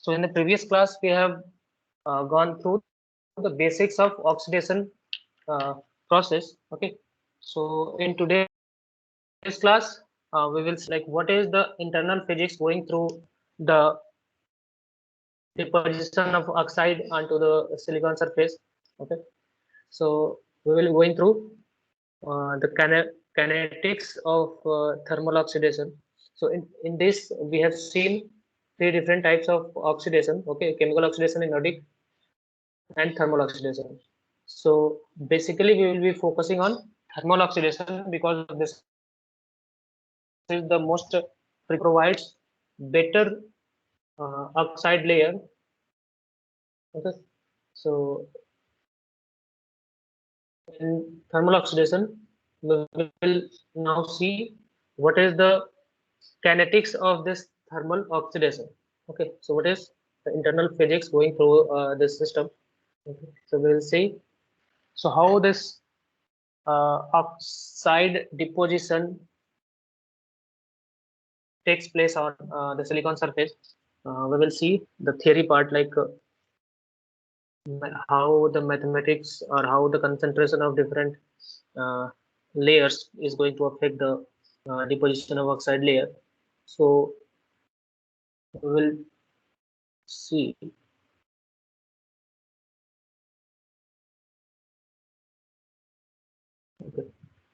So in the previous class, we have gone through the basics of oxidation uh, process. Okay. So in today's class, we will see like what is the internal physics going through the deposition of oxide onto the silicon surface. Okay. So we will be going through the kinetics of thermal oxidation. So in this we have seen three different types of oxidation. Okay, chemical oxidation, inorganic, and thermal oxidation. So basically we will be focusing on thermal oxidation because this is the most provides better oxide layer. Okay, so in thermal oxidation we will now see what is the kinetics of this thermal oxidation. Okay, so what is the internal physics going through this system. Okay, so we'll see so how this oxide deposition takes place on the silicon surface. We will see the theory part, like how the mathematics or how the concentration of different uh, layers is going to affect the deposition of oxide layer. So we will see. Okay.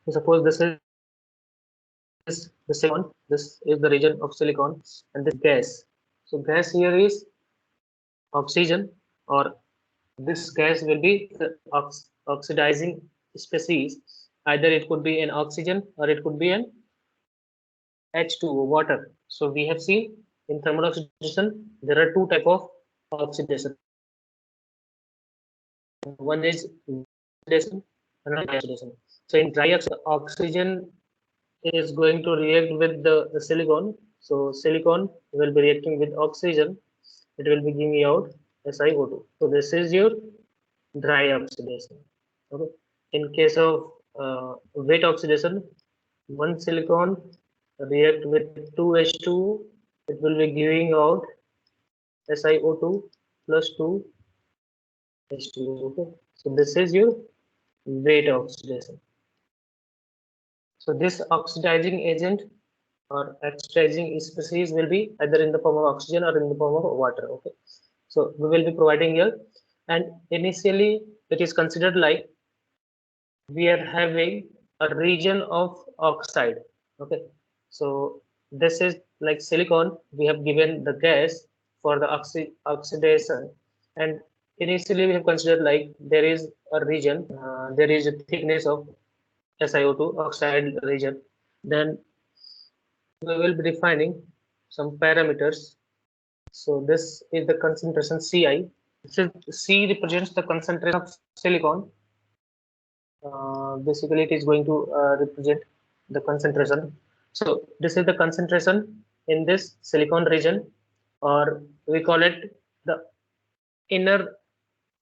So suppose this is the silicon, this is the region of silicon, and this gas. So gas here is oxygen, or this gas will be the oxidizing species. Either it could be an oxygen or it could be an H2O, water. So we have seen in thermal oxidation there are two type of oxidation. One is oxidation, another dry oxidation. So in dry oxygen is going to react with the silicon. So silicon will be reacting with oxygen. It will be giving out SiO2. So this is your dry oxidation. Okay. In case of wet oxidation, one silicon react with two H2, it will be giving out SiO2 plus 2 H2O. Okay. So this is your wet oxidation. So this oxidizing agent or oxidizing species will be either in the form of oxygen or in the form of water. Okay. So we will be providing here, and initially it is considered like we are having a region of oxide. Okay, so this is like silicon, we have given the gas for the oxidation, and initially we have considered like there is a region, there is a thickness of SiO2 oxide region. Then we will be defining some parameters. So this is the concentration Ci. This is C represents the concentration of silicon. Basically it is going to represent the concentration. So this is the concentration in this silicon region, or we call it the inner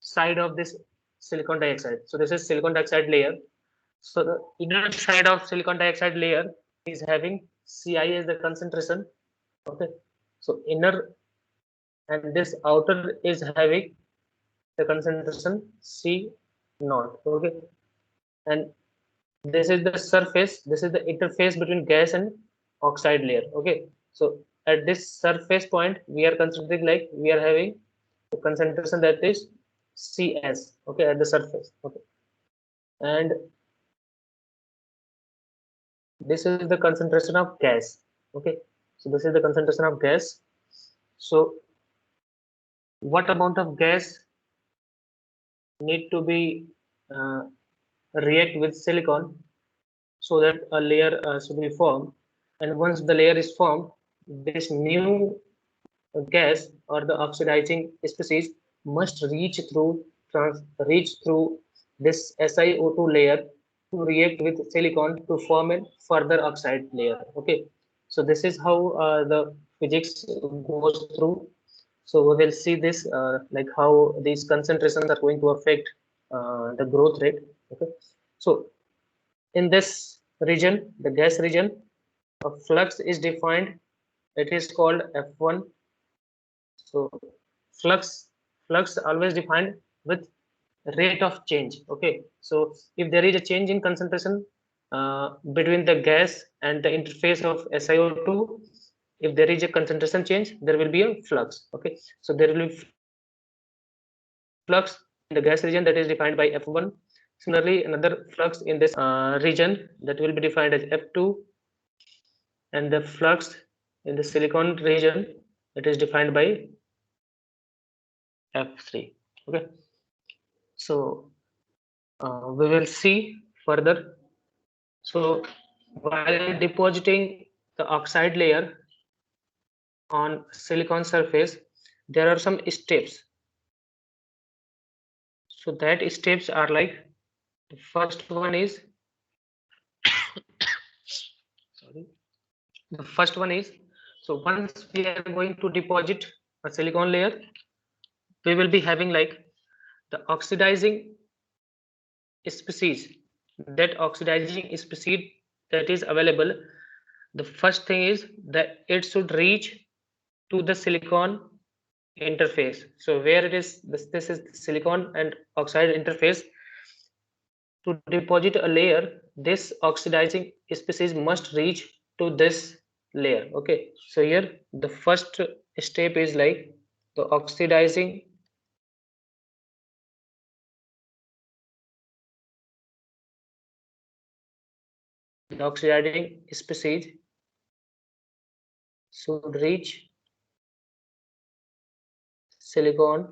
side of this silicon dioxide. So this is silicon dioxide layer. So the inner side of silicon dioxide layer is having Ci as the concentration. Okay, so inner, and this outer is having the concentration C naught. Okay, and this is the surface, this is the interface between gas and oxide layer. Okay, so at this surface point we are considering like we are having the concentration that is Cs. Okay, at the surface. Okay, and this is the concentration of gas. Okay, so this is the concentration of gas. So what amount of gas need to be uh, react with silicon so that a layer should be formed, and once the layer is formed, this new gas or the oxidizing species must reach through this SiO2 layer to react with silicon to form a further oxide layer. Okay, so this is how the physics goes through. So we will see this like how these concentrations are going to affect the growth rate. Okay, so in this region, the gas region, a flux is defined. It is called F1, So flux always defined with rate of change. Okay, so if there is a change in concentration between the gas and the interface of SiO2, if there is a concentration change, there will be a flux. Okay, so there will be flux in the gas region that is defined by F1. Similarly, another flux in this region that will be defined as F2, and the flux in the silicon region that is defined by F3. Okay, so we will see further. So while depositing the oxide layer on silicon surface, there are some steps. So that steps are like, the first one is sorry, the first one is, so once we are going to deposit a silicon layer, we will be having like the oxidizing species. That oxidizing species that is available, the first thing is that it should reach to the silicon interface. So where it is, this is silicon and oxide interface. To deposit a layer, this oxidizing species must reach to this layer. Okay, so here the first step is like the oxidizing species should reach silicon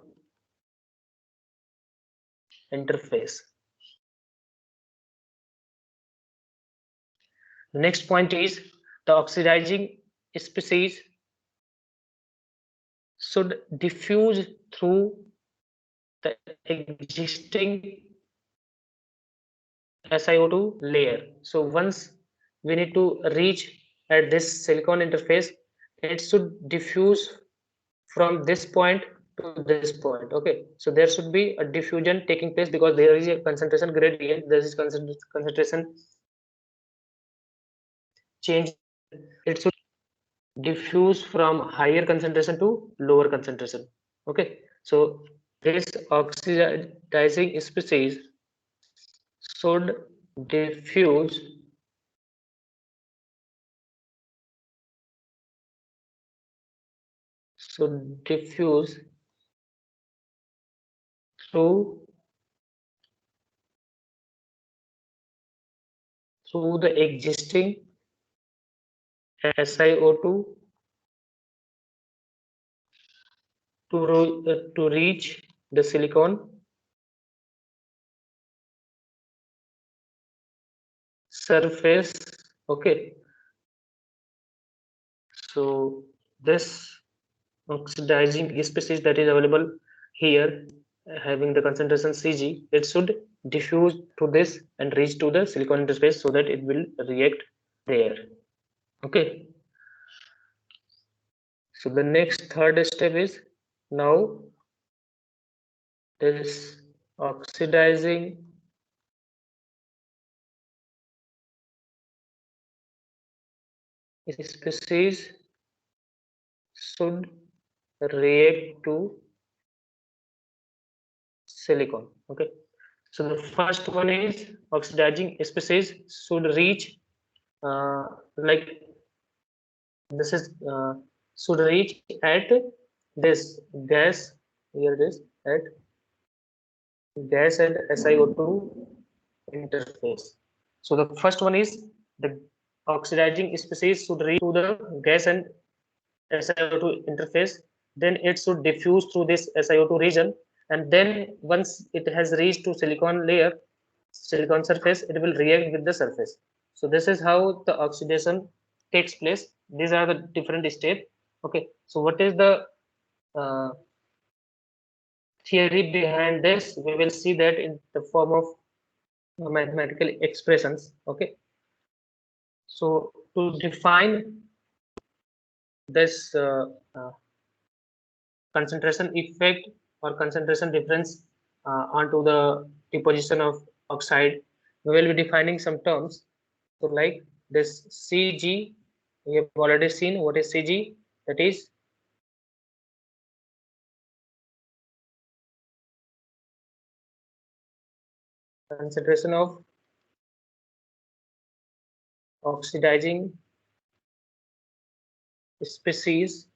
interface. The next point is the oxidizing species should diffuse through the existing SiO2 layer. So once we need to reach at this silicon interface, it should diffuse from this point to this point. Okay, so there should be a diffusion taking place because there is a concentration gradient. There is concentration change. It should diffuse from higher concentration to lower concentration. Okay, so this oxidizing species should diffuse through the existing SiO2 to reach the silicon surface. Okay, so this oxidizing species that is available here, having the concentration Cg, it should diffuse to this and reach to the silicon interface so that it will react there. Okay, so the next third step is, now this oxidizing species should react to silicon. Okay, so the first one is oxidizing species should reach like this is should reach at this gas, here it is, at gas and SiO2 interface. So the first one is the oxidizing species should reach to the gas and SiO2 interface, then it should diffuse through this SiO2 region, and then once it has reached to silicon layer, silicon surface, it will react with the surface. So this is how the oxidation takes place. These are the different steps. Okay, so what is the uh, theory behind this? We will see that in the form of mathematical expressions. Okay, so to define this concentration effect or concentration difference onto the deposition of oxide, we will be defining some terms. So like this Cg, we have already seen what is Cg, that is concentration of oxidizing species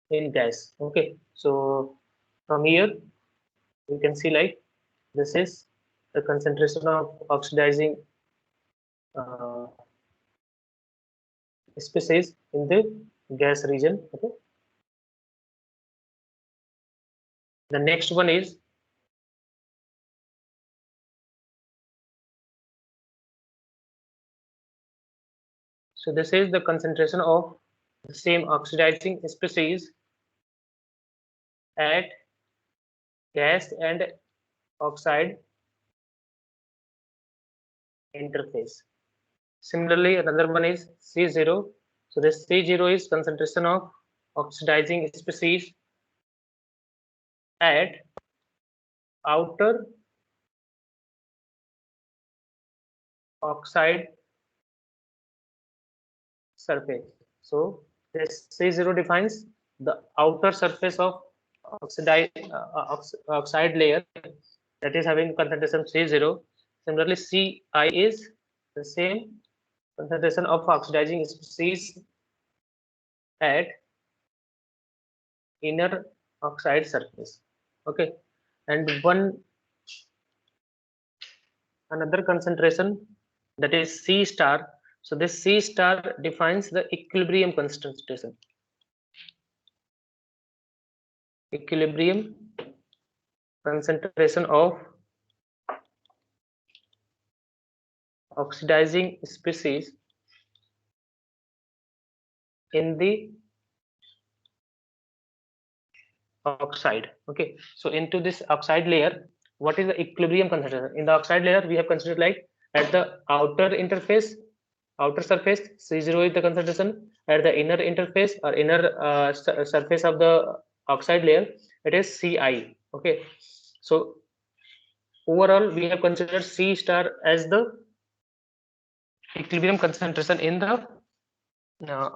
in gas. Okay, so from here you can see like this is the concentration of oxidizing uh, species in the gas region. Okay, the next one is so this is the concentration of the same oxidizing species at gas and oxide interface. Similarly, another one is C0. So this C0 is concentration of oxidizing species at outer oxide surface. So this C0 defines the outer surface of oxide layer that is having concentration C0. Similarly, Ci is the same concentration of oxidizing species at inner oxide surface. Okay, and one another concentration that is C star. So this C star defines the equilibrium concentration. Equilibrium concentration of oxidizing species in the oxide. Okay, so into this oxide layer, what is the equilibrium concentration? In the oxide layer, we have considered like at the outer interface, outer surface, C0 is the concentration. At the inner interface or inner surface of the oxide layer, it is Ci. Okay, so overall, we have considered C star as the equilibrium concentration in the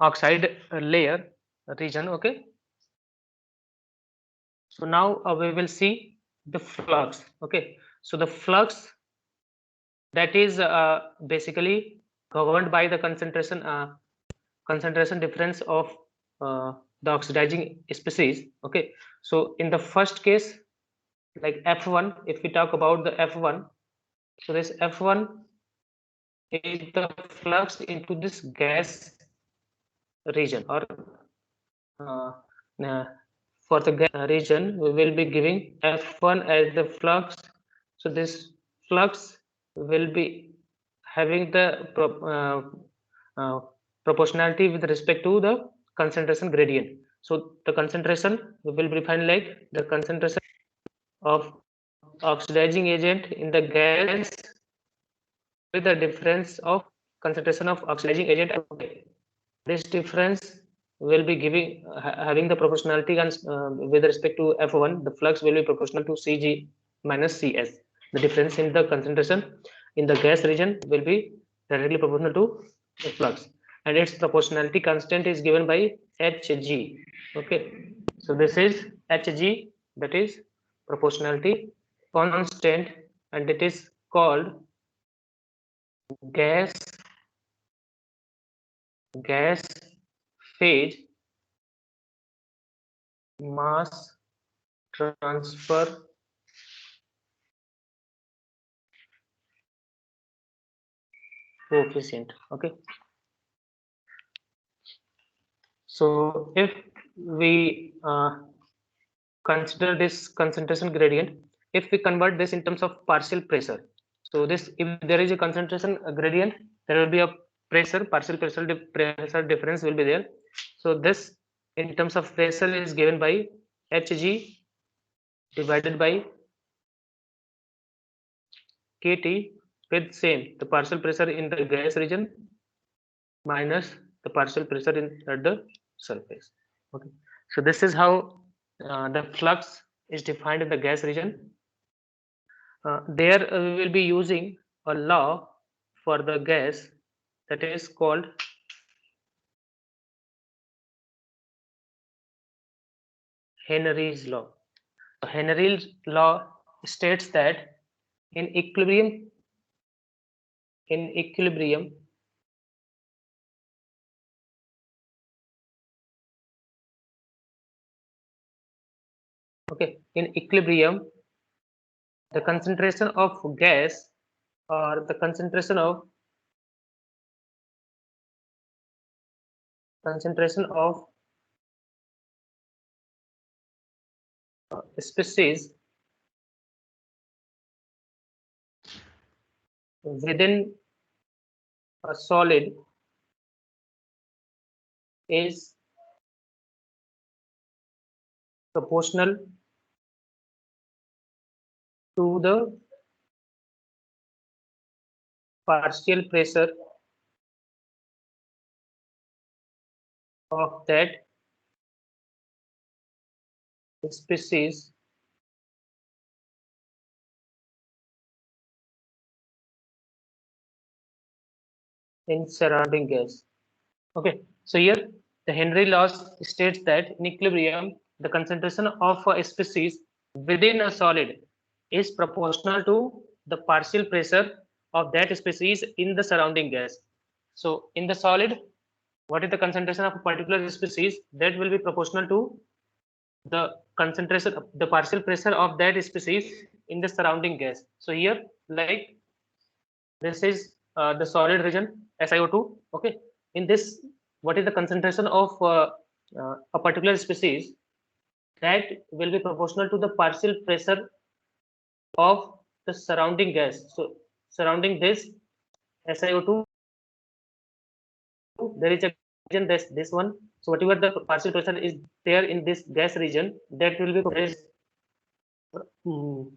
oxide layer region. Okay, so now we will see the flux. Okay, so the flux that is basically governed by the concentration difference of the oxidizing species. Okay, so in the first case, like F1, if we talk about the F1, so this F1 is the flux into this gas region, or uh, uh, for the gas region we will be giving F1 as the flux. So this flux will be having the uh, proportionality with respect to the concentration gradient. So the concentration will be defined like the concentration of oxidizing agent in the gas with the difference of concentration of oxidizing agent. This difference will be giving having the proportionality with respect to F1. The flux will be proportional to Cg minus Cs. The difference in the concentration in the gas region will be directly proportional to the flux, and its proportionality constant is given by Hg. Okay, so this is Hg, that is proportionality constant, and it is called gas gas phase mass transfer coefficient. Okay, so if we consider this concentration gradient, if we convert this in terms of partial pressure, so this, if there is a concentration gradient, there will be a pressure, partial pressure difference will be there. So this in terms of pressure is given by Hg divided by Kt, with same the partial pressure in the gas region minus the partial pressure at the surface. Okay, so this is how the flux is defined in the gas region. There we will be using a law for the gas that is called Henry's law. Henry's law states that in equilibrium, okay, in equilibrium, the concentration of gas or the concentration of species within a solid is proportional to the partial pressure of that species in surrounding gas. Okay, so here the Henry law states that in equilibrium, the concentration of a species within a solid is proportional to the partial pressure of that species in the surrounding gas. So in the solid, what is the concentration of a particular species? That will be proportional to the concentration, the partial pressure of that species in the surrounding gas. So here, like this is the solid region SiO2. Okay, in this, what is the concentration of a particular species? That will be proportional to the partial pressure of the surrounding gas. So surrounding this SiO2, there is a region, this one. So whatever the partial pressure is there in this gas region, that will be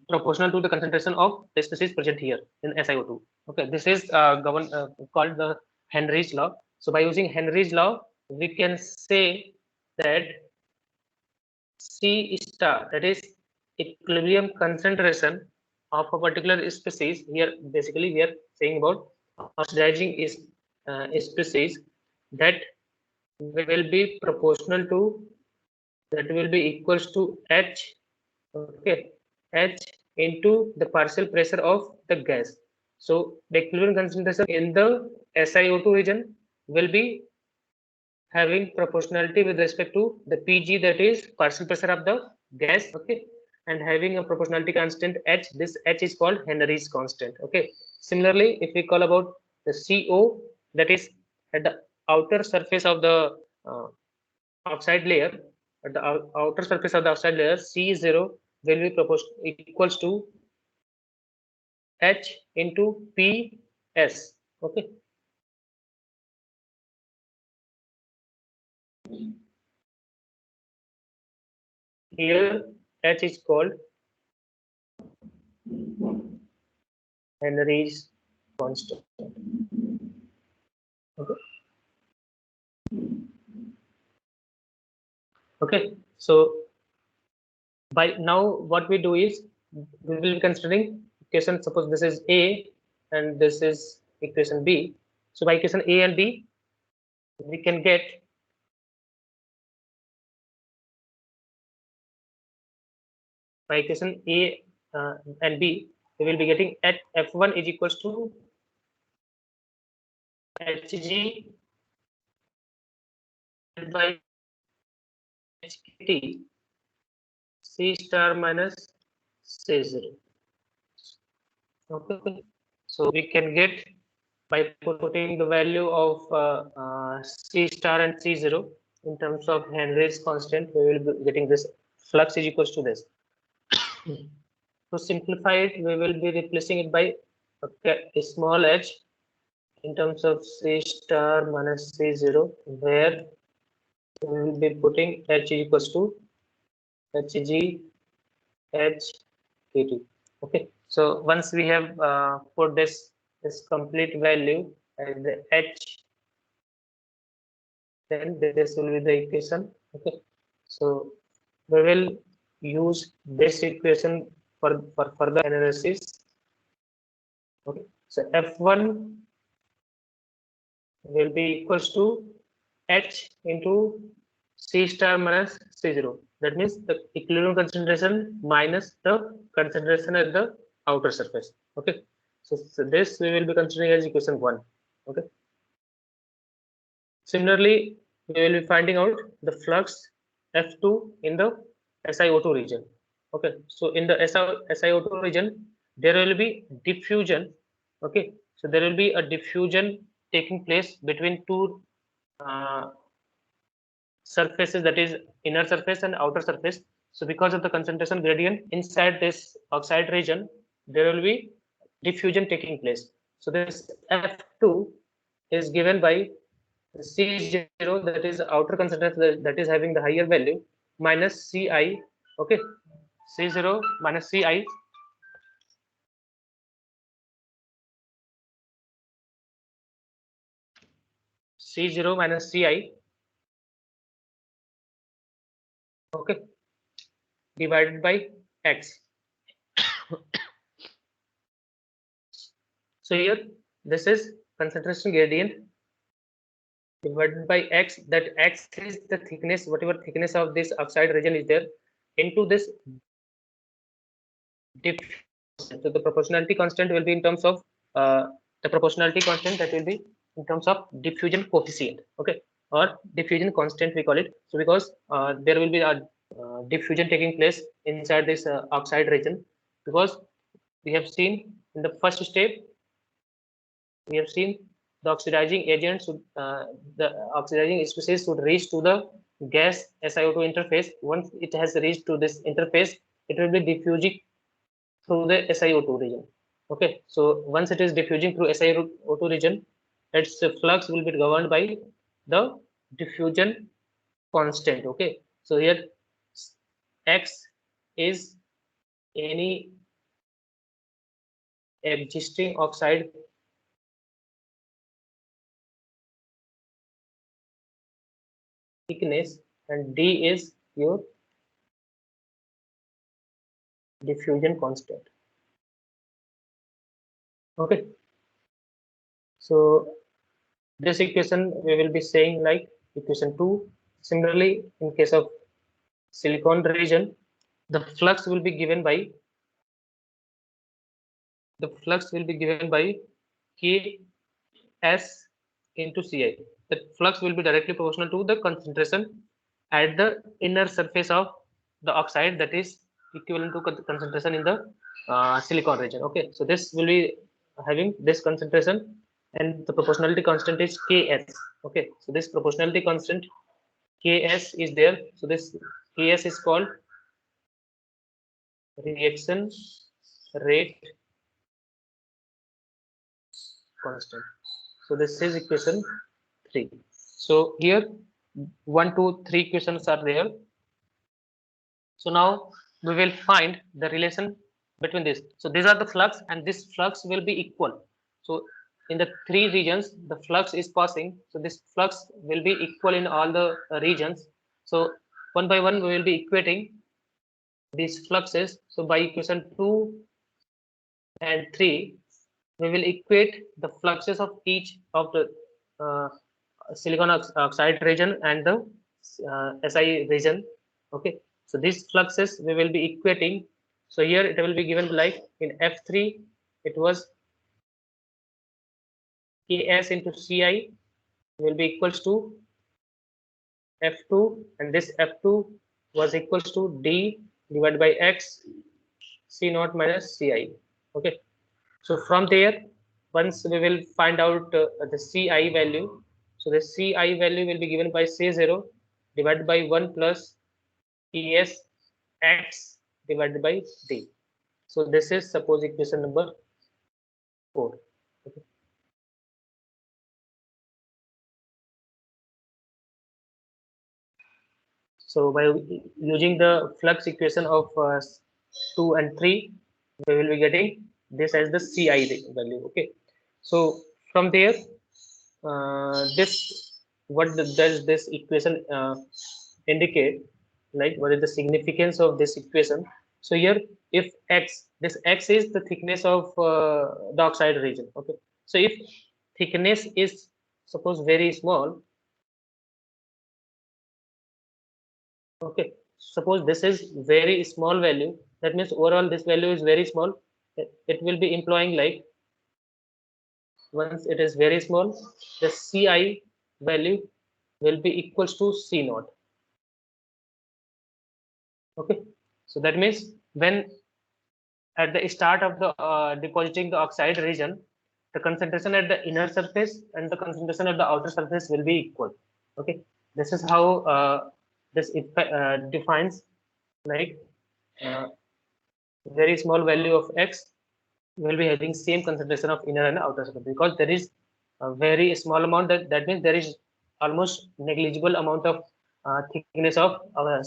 proportional to the concentration of the species present here in SiO2. Okay, this is called the Henry's law. So by using Henry's law, we can say that C star, that is equilibrium concentration of a particular species. Here, basically, we are saying about oxidizing is species that will be proportional to, that will be equals to H, okay, H into the partial pressure of the gas. So the equilibrium concentration in the SiO2 region will be having proportionality with respect to the Pg, that is partial pressure of the gas, okay, and having a proportionality constant H. This H is called Henry's constant. Okay. Similarly, if we call about the CO, that is at the outer surface of the oxide layer, at the outer surface of the oxide layer, C0 will be equals to H into PS. Okay. Here H is called Henry's constant. Okay. Okay. So by now, what we do is we will be considering equation. Suppose this is A and this is equation B. So by equation A and B, we can get by equation A and B, we will be getting at F1 is equals to Hg by Hkt C star minus C0. Okay, so we can get by putting the value of C star and C0 in terms of Henry's constant, we will be getting this flux is equals to this. To simplify it, we will be replacing it by a small h in terms of C star minus C0, where we will be putting h equals to Hg H Kt. Okay, so once we have put this complete value as the h, then this will be the equation. Okay, so we will use this equation for further analysis. Okay, so F1 will be equals to H into C star minus C0. That means the equilibrium concentration minus the concentration at the outer surface. Okay. So this we will be considering as equation 1. Okay. Similarly, we will be finding out the flux F2 in the SiO2 region. Okay. So in the SiO2 region, there will be diffusion. Okay. So there will be a diffusion taking place between two uh, surfaces, that is inner surface and outer surface. So because of the concentration gradient inside this oxide region, there will be diffusion taking place. So this F2 is given by C0, that is outer concentration that is having the higher value, minus Ci. Okay, C0 minus Ci. C0 minus Ci. Okay, divided by X. So here this is concentration gradient divided by X. That X is the thickness, whatever thickness of this oxide region is there, into this diffusion. So the proportionality constant will be in terms of the proportionality constant, that will be in terms of diffusion coefficient. Okay, or diffusion constant we call it. So because there will be a diffusion taking place inside this oxide region, because we have seen in the first step, we have seen the oxidizing agent should the oxidizing species should reach to the gas SiO2 interface. Once it has reached to this interface, it will be diffusing through the SiO2 region. Okay, so once it is diffusing through SiO2 region, its flux will be governed by the diffusion constant. Okay, so here X is any existing oxide thickness, and D is your diffusion constant. Okay, so this equation we will be saying like equation 2. Similarly, in case of silicon region, the flux will be given by Ks into Ci. The flux will be directly proportional to the concentration at the inner surface of the oxide, that is equivalent to concentration in the silicon region. Okay, so this will be having this concentration, and the proportionality constant is Ks. Okay, so this proportionality constant Ks is there. So this Ks is called reaction rate constant. So this is equation 3. So here 1, 2, 3 questions are there. So now we will find the relation between this. So these are the flux, and this flux will be equal. So in the three regions, the flux is passing. So this flux will be equal in all the regions. So one by one, we will be equating these fluxes. So by equation 2 and 3, we will equate the fluxes of each of the uh, silicon oxide region and the Si region. Okay, so these fluxes we will be equating. So here it will be given like in F3, it was Ks into Ci will be equals to F2, and this F2 was equals to D divided by X C naught minus Ci. Okay, so from there, once we will find out the Ci value, so the Ci value will be given by C0 divided by 1 plus Ps X divided by D. So this is suppose equation number 4. Okay. So by using the flux equation of 2 and 3, we will be getting this as the Ci value. Okay. So from there, this what does this equation indicate, like what is the significance of this equation? So here if X, this X is the thickness of the oxide region. Okay, so if thickness is suppose very small, Okay, suppose this is very small value, that means overall this value is very small. It will be implying like once it is very small, the Ci value will be equals to C naught. Okay, so that means when at the start of the depositing the oxide region, the concentration at the inner surface and the concentration at the outer surface will be equal. Okay, this is how this defines like uh, very small value of x will be having same concentration of inner and outer surface, because there is a very small amount, that means there is almost negligible amount of thickness of our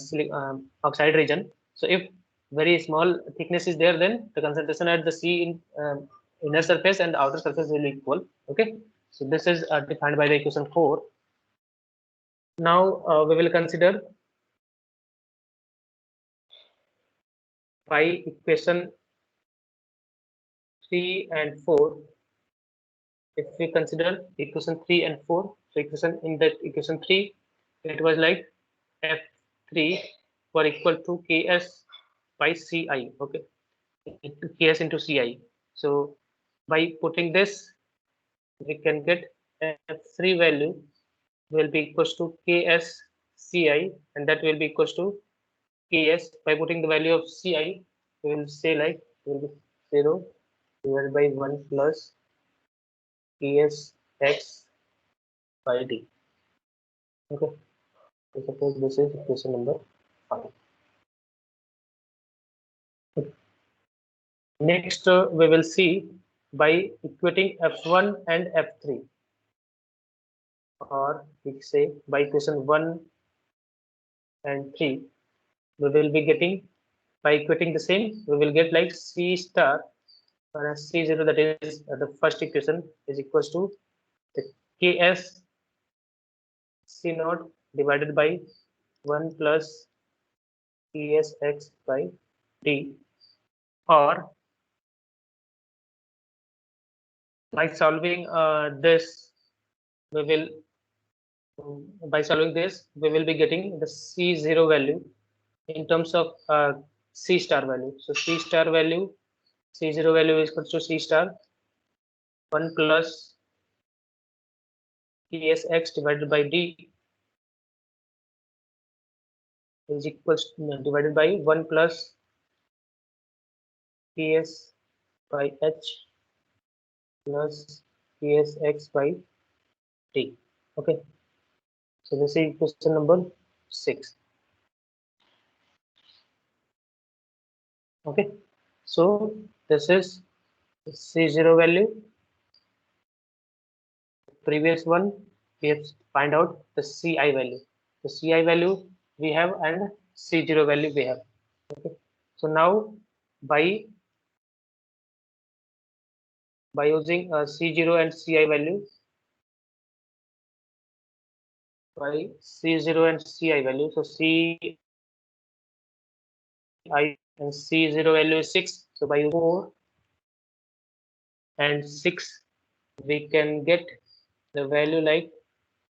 oxide region. So if very small thickness is there, then the concentration at the C in inner surface and outer surface will be equal. Okay, so this is defined by the equation 4. Now we will consider by equation 3 and 4. If we consider equation 3 and 4, so equation in that equation 3, it was like F3 were equal to Ks by Ci. Okay, Ks into Ci. So by putting this, we can get F3 value will be equals to Ks Ci, and that will be equals to Ks. By putting the value of Ci, we will say like will be 0 divided by 1 plus Ks x by d. Okay, so suppose this is equation number 5. Next, we will see by equating F1 and F3, or we say by equation 1 and 3, we will be getting, by equating the same, we will get like C star, whereas C0, that is the first equation, is equals to the Ks C naught divided by 1 plus Ks x by d, or by solving this, we will by solving this, we will be getting the C0 value in terms of C star value. So C star value, C0 value is equal to C star 1 plus Tsx divided by D is equals divided by 1 plus Ps by H plus Psx by T. Okay, so this is question number 6. Okay, so this is C0 value. Previous one, we have find out the Ci value. The Ci value we have and C0 value we have. Okay, so now by using C0 and Ci value, by C0 and Ci value, so Ci and C0 value is 6. So by 4 and 6, we can get the value like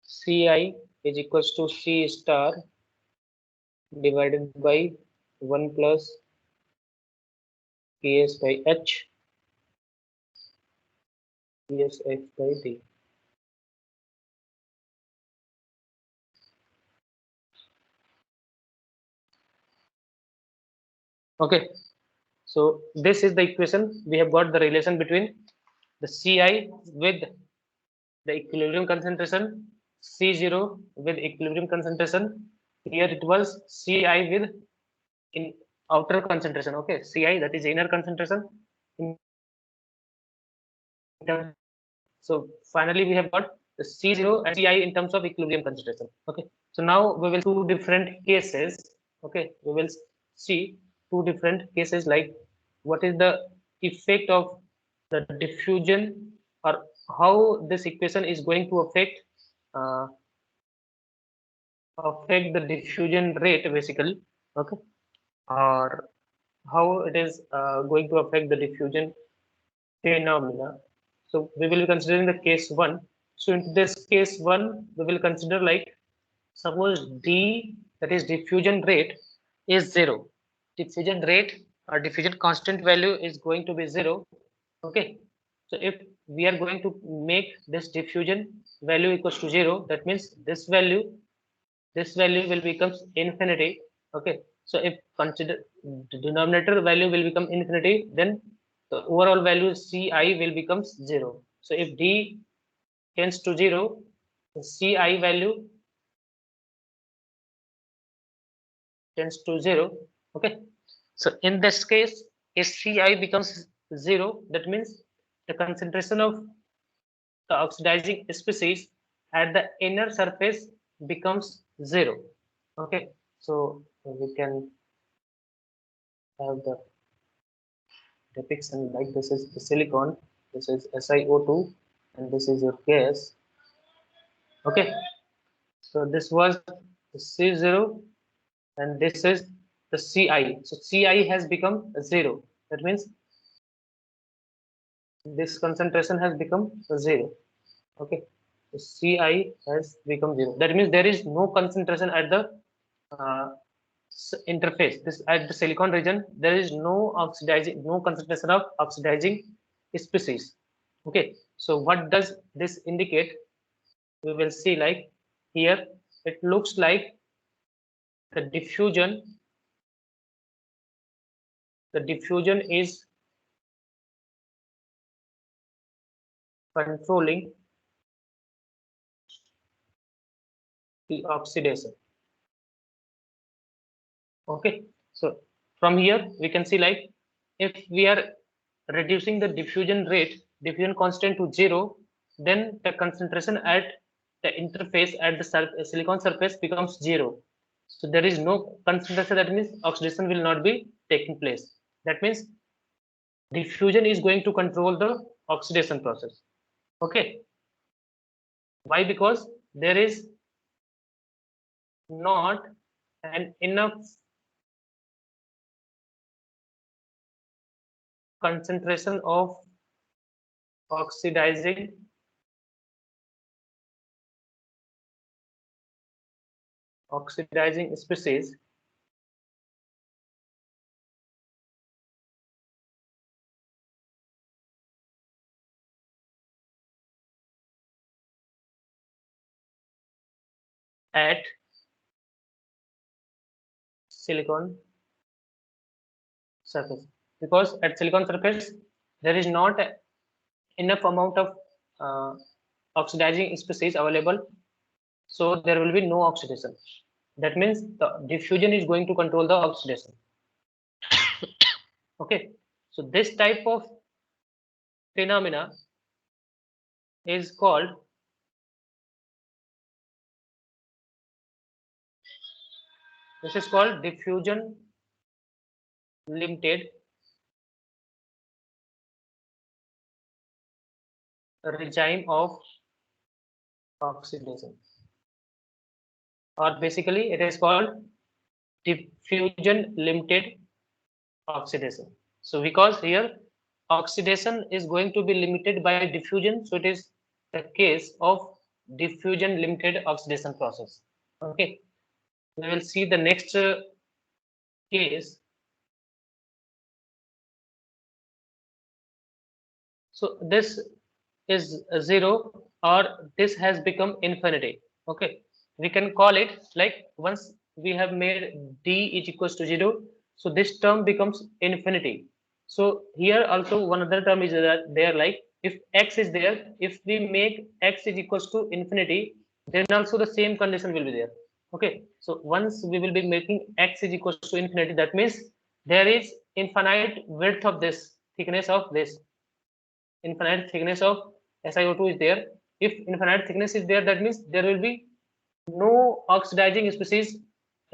Ci is equals to C star divided by 1 plus Ps by H Psx by D. Okay, so this is the equation. We have got the relation between the Ci with the equilibrium concentration, C0 with equilibrium concentration. Here it was Ci with in outer concentration. Okay, Ci, that is inner concentration. So finally we have got the C0 and Ci in terms of equilibrium concentration. Okay, so now we will two different cases. Okay, we will see two different cases, like what is the effect of the diffusion, or how this equation is going to uh, affect the diffusion rate basically. Okay, or how it is going to affect the diffusion phenomena. So we will be considering the case 1. So in this case 1, we will consider like suppose D that is diffusion rate, is 0. Diffusion rate or diffusion constant value is going to be 0. Okay. So if we are going to make this diffusion value equals to 0, that means this value will becomes infinity. Okay. So if consider the denominator value will become infinity, then the overall value Ci will becomes 0. So if D tends to 0, the Ci value tends to 0. Okay. So in this case, if Ci becomes 0, that means the concentration of the oxidizing species at the inner surface becomes 0. Okay. So we can have the depiction like this is the silicon, this is SiO2, and this is your gas. Okay. So this was the C0 and this is the Ci. So Ci has become 0. That means this concentration has become 0. Okay. So Ci has become 0. That means there is no concentration at the uh, interface. This at the silicon region, there is no oxidizing, no concentration of oxidizing species. Okay. So what does this indicate? We will see like here it looks like the diffusion is controlling the oxidation. Okay. So from here we can see like if we are reducing the diffusion constant to 0, then the concentration at the interface at the silicon surface becomes 0. So there is no concentration, that means oxidation will not be taking place. That means diffusion is going to control the oxidation process. Okay. Why? Because there is not an enough concentration of oxidizing species at silicon surface, because at silicon surface there is not enough amount of uh, oxidizing species available, so there will be no oxidation. That means the diffusion is going to control the oxidation. Okay. So this type of phenomena is called diffusion limited regime of oxidation, or basically it is called diffusion limited oxidation. So because here oxidation is going to be limited by diffusion, so it is the case of diffusion limited oxidation process. Okay. We will see the next case. So this is 0 or this has become infinity. Okay. We can call it like once we have made d is equals to 0, so this term becomes infinity. So here also one other term is there, like if x is there, if we make x is equals to infinity, then also the same condition will be there. Okay. So once we will be making x is equals to infinity, that means there is infinite width of this, thickness of this, infinite thickness of SiO2 is there. If infinite thickness is there, that means there will be no oxidizing species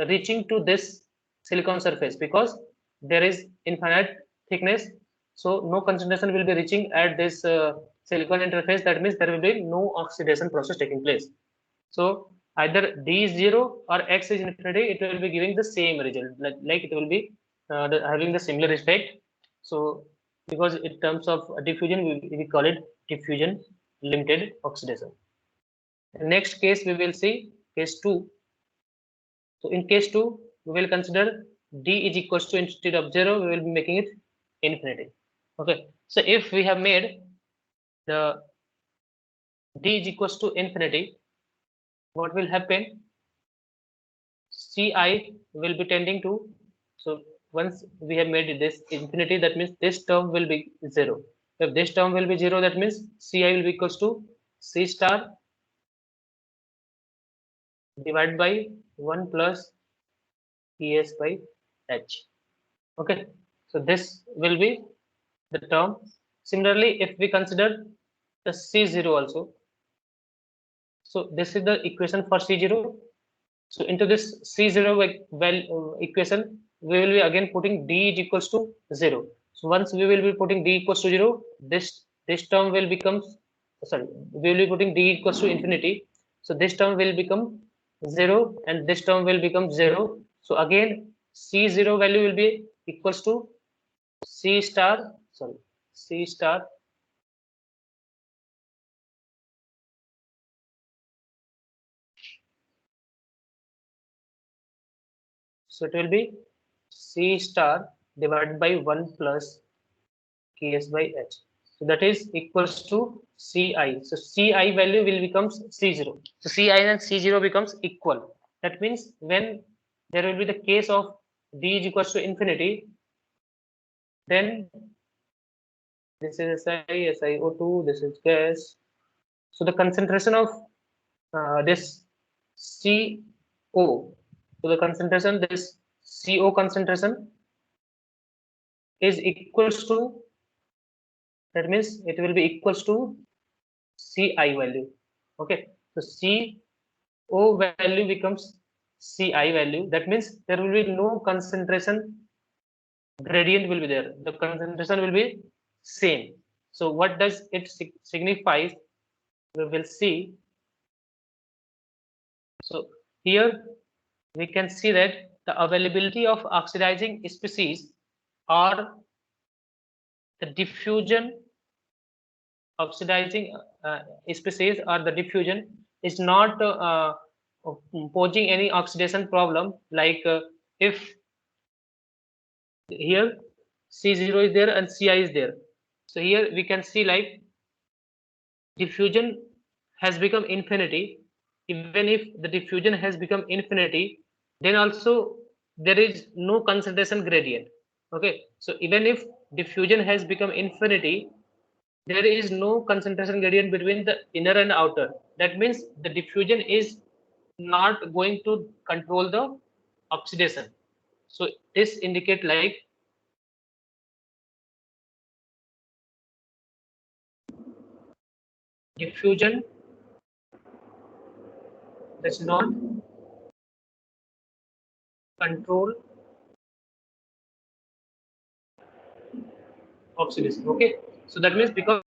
reaching to this silicon surface, because there is infinite thickness. So no concentration will be reaching at this silicon interface. That means there will be no oxidation process taking place. So either D is 0 or X is infinity, it will be giving the same result. Like it will be having the similar effect. So because in terms of diffusion, we call it diffusion limited oxidation. The next case we will see case 2. So in case 2, we will consider D is equals to, instead of 0, we will be making it infinity. Okay. So if we have made the D is equals to infinity, what will happen? Ci will be tending to, so once we have made this infinity, that means this term will be 0. If this term will be 0, that means Ci will be equals to C star divided by 1 plus Es by H. Okay, so this will be the term. Similarly, if we consider the C0 also, so this is the equation for C0. So into this C0 equation, we will be again putting D is equals to 0. So once we will be putting D equals to 0, this term will become, sorry, we will be putting D equals to infinity. So this term will become 0 and this term will become 0. So again C0 value will be equals to C star, sorry, C star so it will be C star divided by 1 plus Ks by H. So that is equals to Ci. So Ci value will becomes C0. So Ci and C0 becomes equal. That means when there will be the case of D is equals to infinity, then this is Si, SiO2, this is gas. So the concentration of this CO, so the concentration, this CO concentration is equals to, that means it will be equals to Ci value. Okay, so CO value becomes Ci value. That means there will be no concentration gradient will be there. The concentration will be same. So what does it signify? We will see. So here we can see that the availability of oxidizing species or the diffusion oxidizing species or the diffusion is not posing any oxidation problem, like if here C0 is there and Ci is there. So here we can see like diffusion has become infinity. Even if the diffusion has become infinity, then also there is no concentration gradient. Okay, so even if diffusion has become infinity, there is no concentration gradient between the inner and outer. That means the diffusion is not going to control the oxidation. So this indicate like diffusion does not control oxidation. Okay, so that means because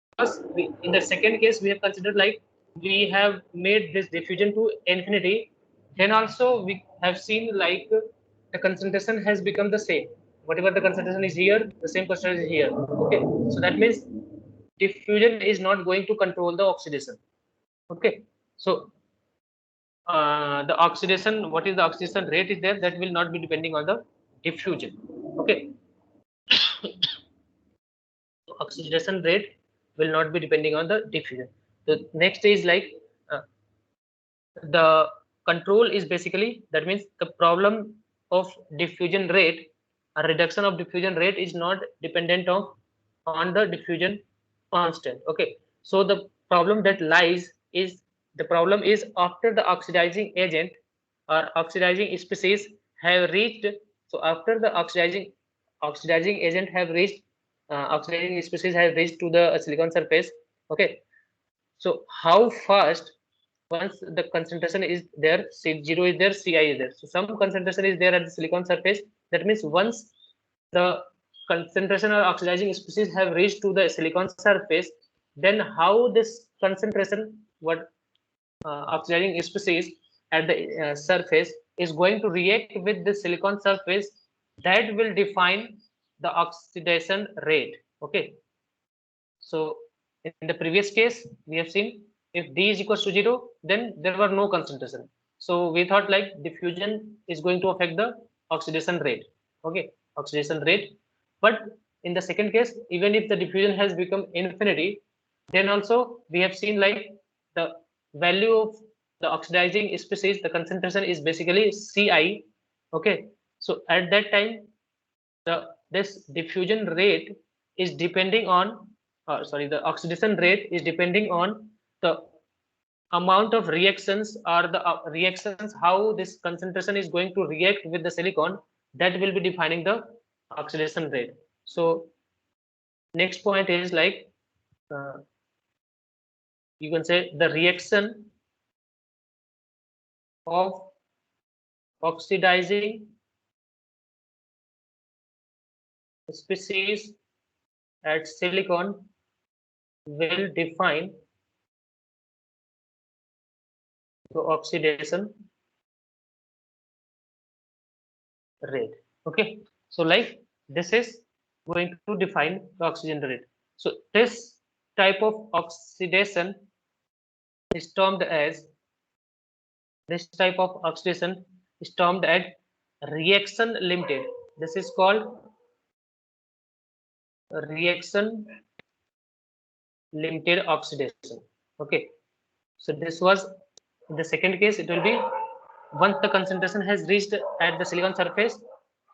we, in the second case we have considered like we have made this diffusion to infinity, then also we have seen like the concentration has become the same. Whatever the concentration is here, the same concentration is here. Okay, so that means diffusion is not going to control the oxidation. Okay, so the oxidation, what is the oxidation rate is there, that will not be depending on the diffusion. Okay, oxidation rate will not be depending on the diffusion. The next is like uh, the control is basically, that means the problem of diffusion rate, a reduction of diffusion rate is not dependent on the diffusion constant. Okay, so the problem that lies is, the problem is after the oxidizing agent or oxidizing species have reached, so after the oxidizing agent have reached, oxidizing species have reached to the silicon surface. Okay, so how fast, once the concentration is there, C0 is there, Ci is there, so some concentration is there at the silicon surface. That means once the concentration or oxidizing species have reached to the silicon surface, then how this concentration, what oxidizing species at the surface is going to react with the silicon surface, that will define the oxidation rate. Okay, so in the previous case, we have seen if D is equals to 0, then there were no concentration. So we thought like diffusion is going to affect the oxidation rate. Okay, oxidation rate. But in the second case, even if the diffusion has become infinity, then also we have seen like the value of the oxidizing species, the concentration is basically Ci. Okay, so at that time, this diffusion rate is depending on, the oxidation rate is depending on the amount of reactions or the reactions, how this concentration is going to react with the silicon, that will be defining the oxidation rate. So next point is like, uh, you can say the reaction of oxidizing species at silicon will define the oxidation rate. Okay, so like this is going to define the oxygen rate. So this type of oxidation is termed as, this type of oxidation is termed as reaction limited. This is called reaction limited oxidation. Okay, so this was in the second case. It will be once the concentration has reached at the silicon surface,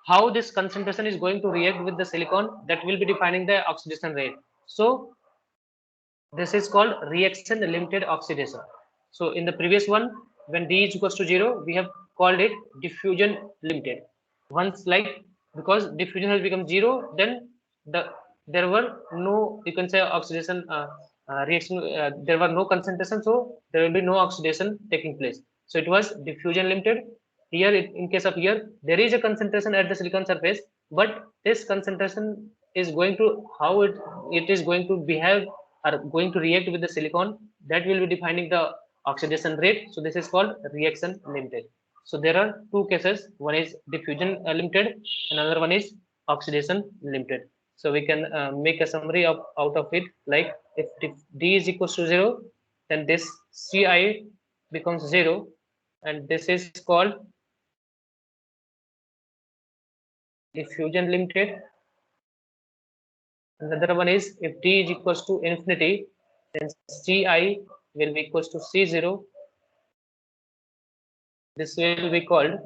how this concentration is going to react with the silicon, that will be defining the oxidation rate. So this is called reaction limited oxidation. So in the previous one, when d is equals to 0, we have called it diffusion limited. Once like, because diffusion has become 0, then there were no, you can say, oxidation reaction, there were no concentration, so there will be no oxidation taking place. So it was diffusion limited. Here, in case of here, there is a concentration at the silicon surface, but this concentration is going to, how it is going to behave are going to react with the silicon, that will be defining the oxidation rate. So this is called reaction limited. So there are two cases, one is diffusion limited, another one is oxidation limited. So we can make a summary of out of it, like if d is equals to 0, then this Ci becomes 0, and this is called diffusion limited. Another one is if d is equals to infinity, then Ci will be equals to C0. This will be called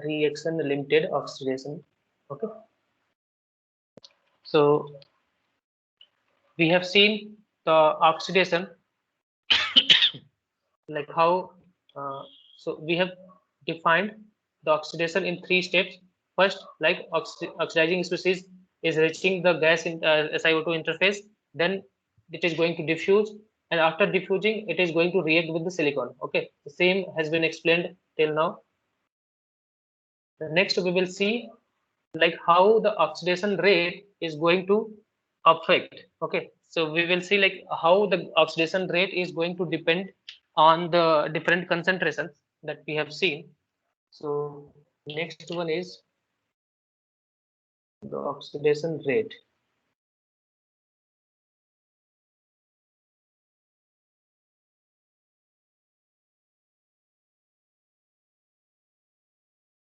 reaction limited oxidation. Okay. So we have seen the oxidation, like how, so we have defined the oxidation in 3 steps. First, like oxidizing species is reaching the gas in SiO2 interface, then it is going to diffuse, and after diffusing, it is going to react with the silicon. Okay, the same has been explained till now. The next we will see like how the oxidation rate is going to affect. Okay, so we will see like how the oxidation rate is going to depend on the different concentrations that we have seen. So next one is the oxidation rate.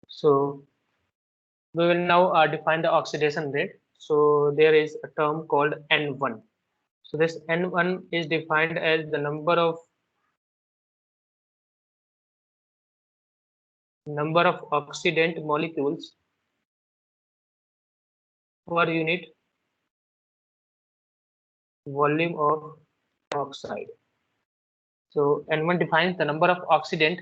So we will now define the oxidation rate. So there is a term called N1. So this N1 is defined as the number of oxidant molecules per unit volume of oxide. So N1 defines the number of oxidant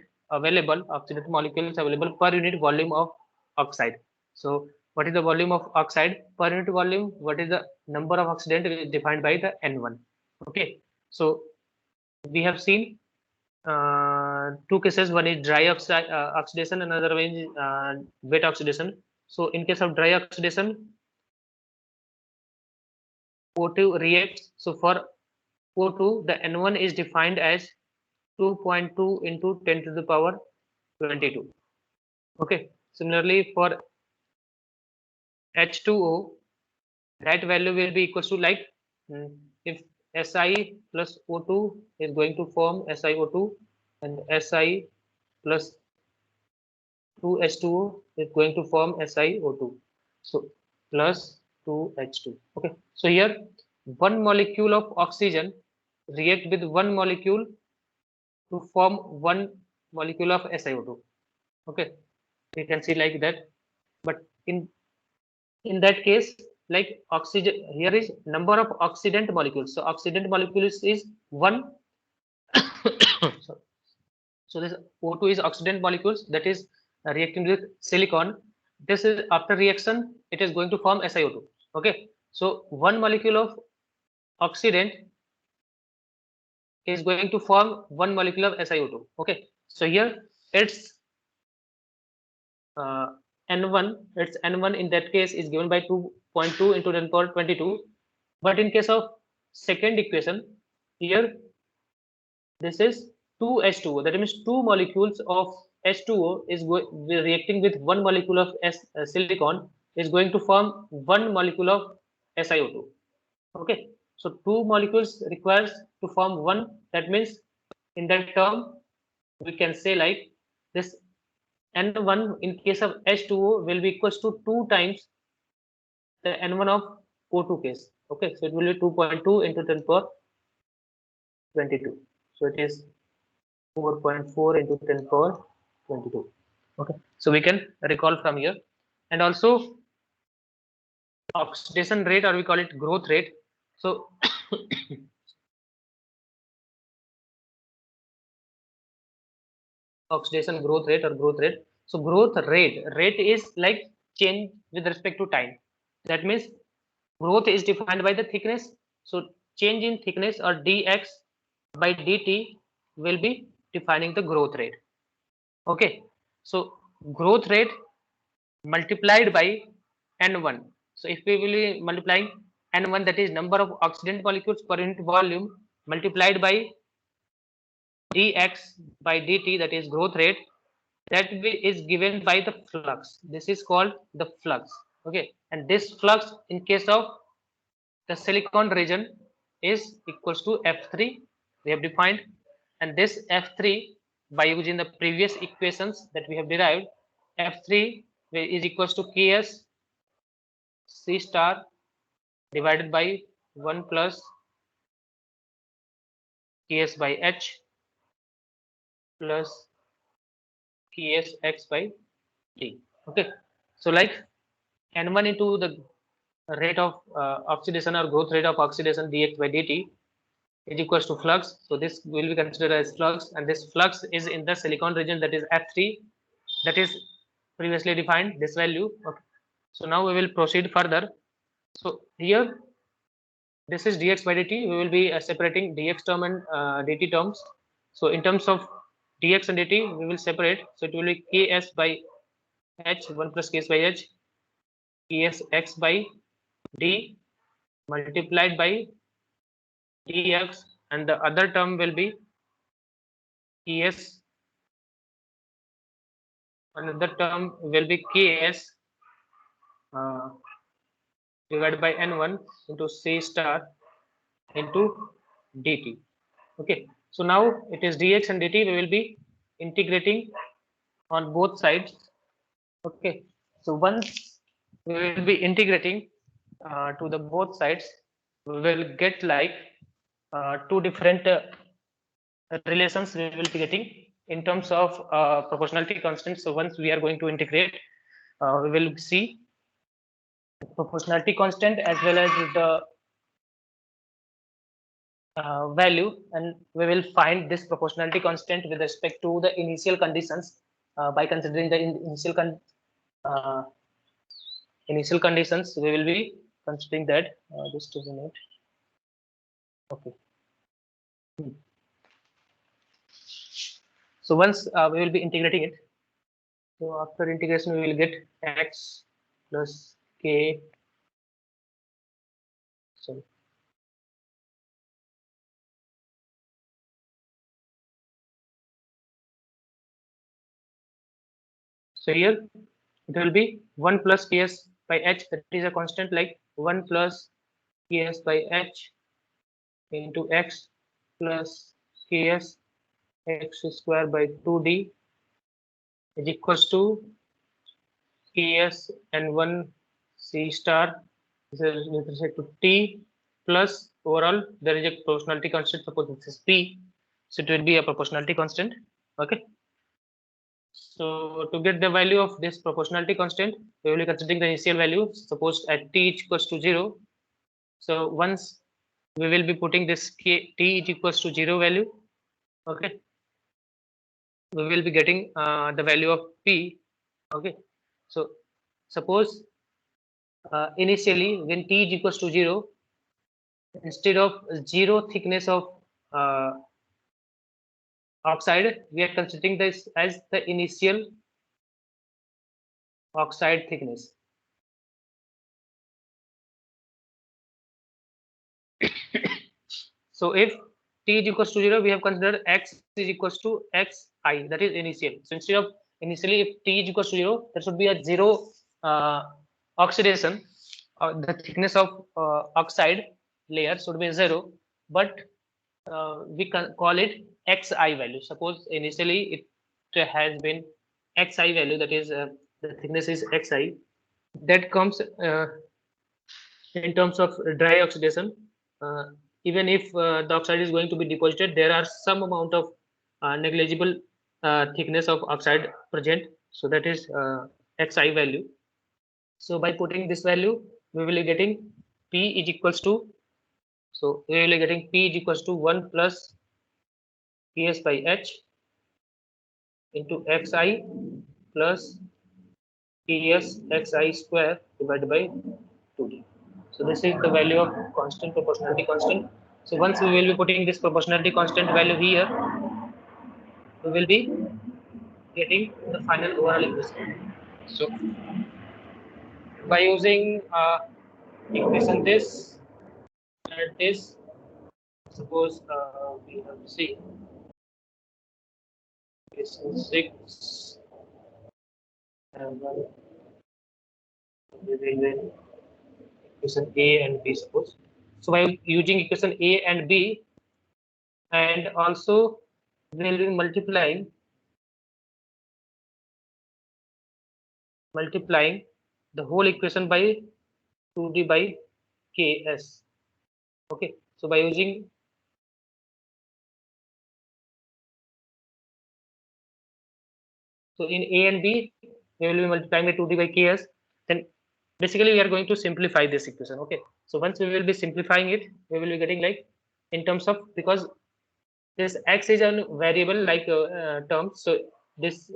molecules available per unit volume of oxide. So what is the volume of oxide per unit volume? What is the number of oxidant is defined by the N1. Okay. So we have seen two cases. One is dry oxidation, another one is wet oxidation. So in case of dry oxidation, O2 reacts. So for O2, the N1 is defined as 2.2 into 10 to the power 22. Okay. Similarly, for H2O, that value will be equals to like, if Si plus O2 is going to form SiO2, and Si plus 2H2O is going to form SiO2. So plus 2H2. Okay. So here one molecule of oxygen react with one molecule to form one molecule of SiO2. Okay. We can see like that. But in that case, like oxygen, here is number of oxidant molecules. So oxidant molecules is one. So this O2 is oxidant molecules that is reacting with silicon. This is after reaction, it is going to form SiO2. Okay. So one molecule of oxidant is going to form one molecule of SiO2. Okay. So here it's uh, N1, its N1 in that case is given by 2.2 into 10 power 22. But in case of second equation, here this is 2H2O. That means two molecules of H2O is reacting with one molecule of silicon is going to form one molecule of SiO2. Okay. So two molecules requires to form one. That means in that term, we can say like this N1 in case of H2O will be equals to 2 times the N1 of O2 case. Okay, so it will be 2.2 into 10 power 22. So it is 4.4 into 10 power 22. Okay, so we can recall from here. And also oxidation rate, or we call it growth rate. So oxidation growth rate or growth rate. So growth rate is like change with respect to time. That means growth is defined by the thickness. So change in thickness or dx by dt will be defining the growth rate. Okay. So growth rate multiplied by n1. So if we will be multiplying n1, that is number of oxidant molecules per unit volume, multiplied by dx by dt, that is growth rate, that is given by the flux. This is called the flux. Okay. And this flux in case of the silicon region is equals to F3, we have defined, and this F3 by using the previous equations that we have derived, F3 is equals to Ks C star divided by 1 plus Ks by H plus Ks X by D. Okay, so like N1 into the rate of oxidation or growth rate of oxidation dx by dt is equals to flux. So this will be considered as flux, and this flux is in the silicon region, that is F3, that is previously defined this value. Okay. So now we will proceed further. So here this is dx by dt. We will be separating dx term and dt terms. So in terms of dx and dt, we will separate. So it will be ks by h, 1 plus ks by h, ks x by d multiplied by dx, and the other term will be ks, another term will be ks uh, divided by n1 into c star into dt. Okay, so now it is dx and dt. We will be integrating on both sides. Okay, so once we will be integrating to the both sides, we will get like two different relations we will be getting in terms of proportionality constant. So once we are going to integrate, we will see proportionality constant as well as the value, and we will find this proportionality constant with respect to the initial conditions by considering the uh, initial conditions. We will be considering that just a minute. Okay. So once we will be integrating it, so after integration we will get x plus k. Sorry. So here it will be 1 plus ks by h, that is a constant, like 1 plus ks by h into x plus ks x square by 2d is equals to ks and 1 c star with respect to t plus overall there is a proportionality constant. Suppose this is p, so it will be a proportionality constant. Okay. So to get the value of this proportionality constant, we will be considering the initial value. Suppose at t equals to 0. So once we will be putting this t is equals to 0 value, okay, we will be getting the value of p. Okay. So suppose initially when t is equals to 0, instead of 0 thickness of uh, oxide, we are considering this as the initial oxide thickness. So if t is equals to 0, we have considered x is equals to xi, that is initial. So instead of initially, if t is equals to 0, there should be a 0 oxidation. The thickness of oxide layer should be 0, but we can call it xi value. Suppose initially it has been xi value, that is the thickness is xi. That comes in terms of dry oxidation. Uh, Even if the oxide is going to be deposited, there are some amount of negligible thickness of oxide present. So that is xi value. So by putting this value, we will be getting p is equals to, so we will be getting p is equals to 1 plus ps by h into xi plus ps xi square divided by 2d. So this is the value of constant proportionality constant. So once we will be putting this proportionality constant value here, we will be getting the final overall equation. So by using equation this and this, suppose we have to see equation 6 and 1, we will get equation A and B, suppose. So by using equation A and B, and also we will be multiplying the whole equation by 2d by ks. Okay, so by using so in A and B, we will be multiplying by 2d by ks. Then basically we are going to simplify this equation. Okay, so once we will be simplifying it, we will be getting like in terms of, because this x is a variable like term, so this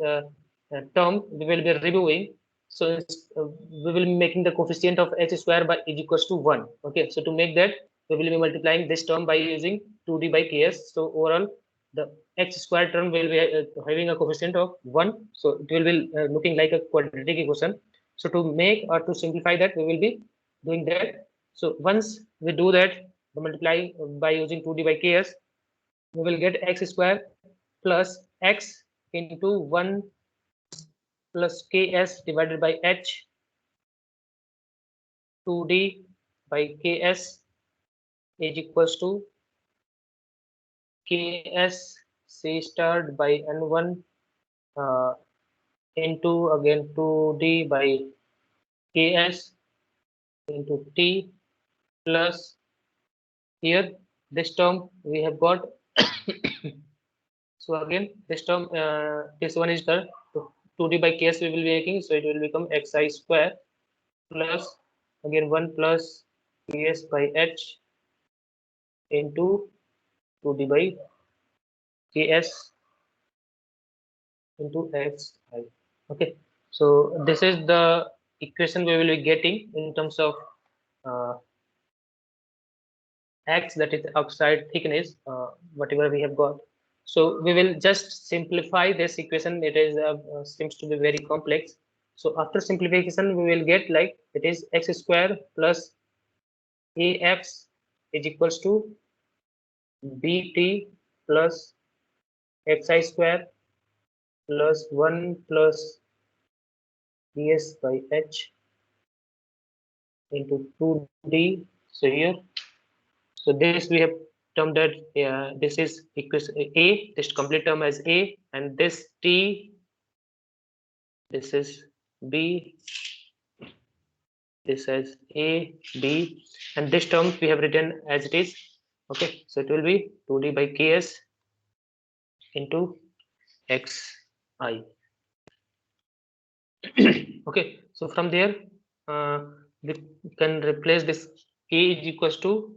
term we will be removing. So we will be making the coefficient of h square by is equals to 1. Okay, so to make that, we will be multiplying this term by using 2d by ks. So overall the x square term will be having a coefficient of 1, so it will be looking like a quadratic equation. So to make or to simplify that, we will be doing that. So once we do that, the multiplying by using 2d by ks, we will get x square plus x into 1 plus ks divided by h 2d by ks is equals to ks c starred by n1 uh, into again 2d by ks into t plus here this term we have got. So again this term, this one is the 2d by ks we will be making, so it will become xi square plus again 1 plus ps by h into 2d by ks into xi. Okay, so this is the equation we will be getting in terms of uh, x, that is oxide thickness, whatever we have got. So we will just simplify this equation. It is seems to be very complex. So after simplification, we will get like it is x square plus ax is equals to bt plus xi square plus 1 plus ds by h into 2d. So here, so this we have term that this is equation A, this complete term as A, and this T, this is B, this as A, B, and this term we have written as it is. Okay, so it will be 2D by Ks into Xi. Okay, so from there we can replace this A is equals to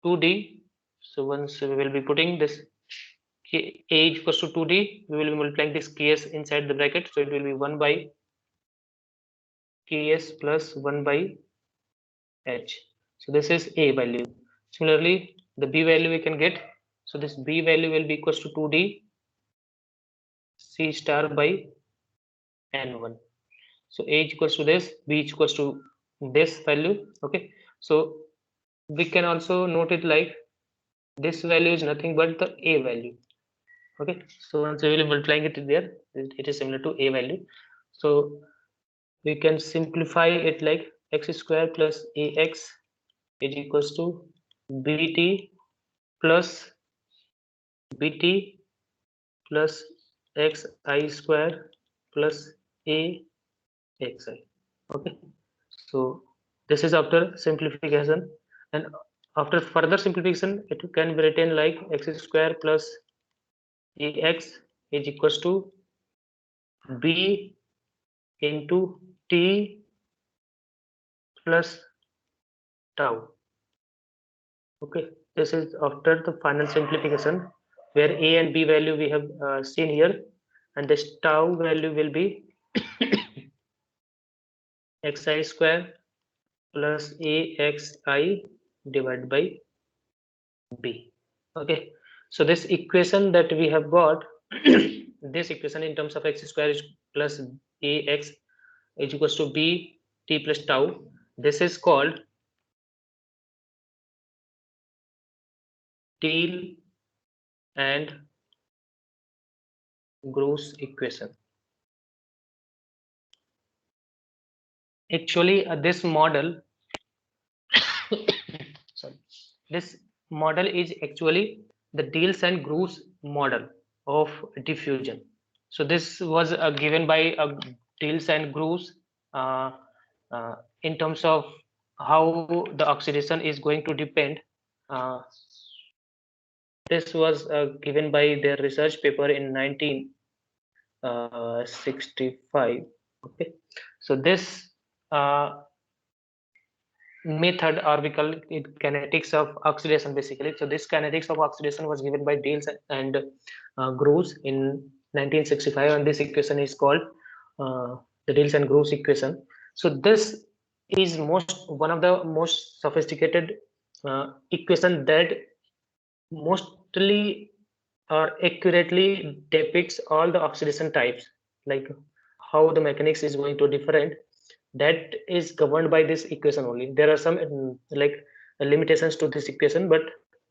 2D. So once we will be putting this A is equals to 2D, we will be multiplying this Ks inside the bracket, so it will be 1 by Ks plus 1 by H. So this is A value. Similarly, the B value we can get. So this B value will be equals to 2D C star by N1. So A is equals to this, B is equals to this value. Okay. So we can also note it like this value is nothing but the A value. Okay. So once we will be multiplying it there, it is similar to A value. So we can simplify it like x square plus ax is equals to bt plus bt plus xi square plus axi. Okay, so this is after simplification, and after further simplification it can be written like x square plus ax is equals to b into t plus tau. Okay, this is after the final simplification where a and b value we have seen here, and this tau value will be xi square plus axi divided by b. Okay, so this equation that we have got, this equation in terms of x square is plus ax is equals to b t plus tau. This is called Thiele and Gross equation. Actually, this model, sorry, this model is actually the Thiele and Gross model of diffusion. So this was given by Thiele and Gross in terms of how the oxidation is going to depend. This was given by their research paper in 1965. Okay, so this method, or we call it kinetics of oxidation basically. So this kinetics of oxidation was given by Thiele and Gross in 1965, and this equation is called the Thiele and Gross equation. So this is one of the most sophisticated equation that mostly or accurately depicts all the oxidation types, like how the mechanics is going to different. That is governed by this equation only. There are some like limitations to this equation, but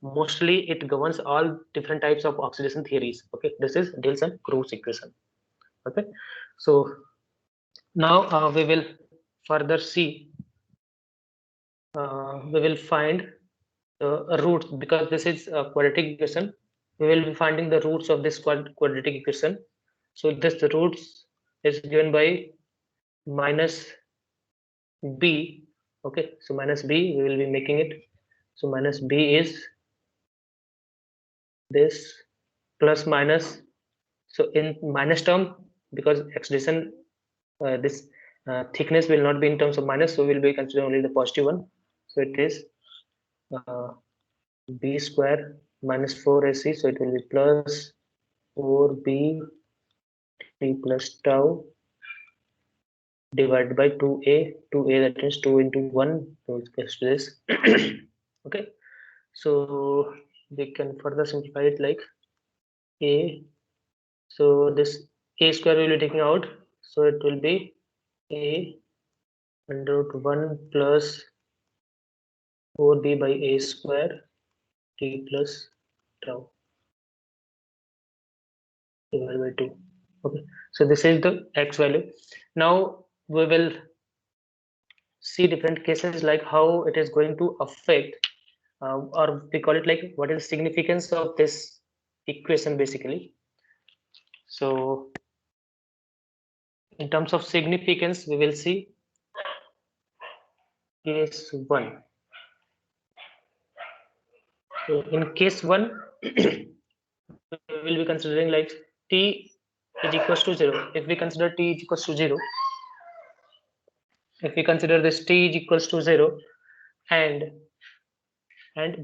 mostly it governs all different types of oxidation theories. Okay, this is Thiele and Gross equation. Okay, so now we will further see. We will find roots, because this is a quadratic equation. We will be finding the roots of this quadratic equation. So this roots is given by minus b. Okay, so minus b, we will be making it. So minus b is this plus minus. So in minus term, because oxidation this thickness will not be in terms of minus, so we'll be considering only the positive one. So it is b square minus 4ac, so it will be plus 4b t plus tau divided by 2a. That means 2 into 1, so it gets to this. Okay, so we can further simplify it like a. So this a square will be taking out, so it will be a under root 1 plus 4b by a square t plus tau divided by 2. Okay, so this is the x value. Now we will see different cases like how it is going to affect or we call it like what is the significance of this equation basically. So in terms of significance, we will see case 1. So in case 1, we will be considering like t is equals to 0. If we consider t is equals to 0, if we consider this t is equals to 0, and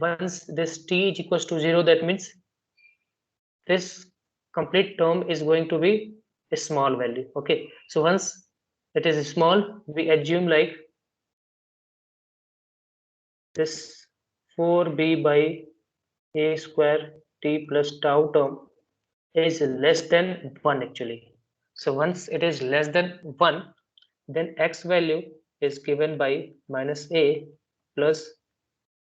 once this t is equals to 0, that means this complete term is going to be a small value. Okay, so once it is small, we assume like this 4b by a square t plus tau term is less than 1 actually. So once it is less than 1, then x value is given by minus a plus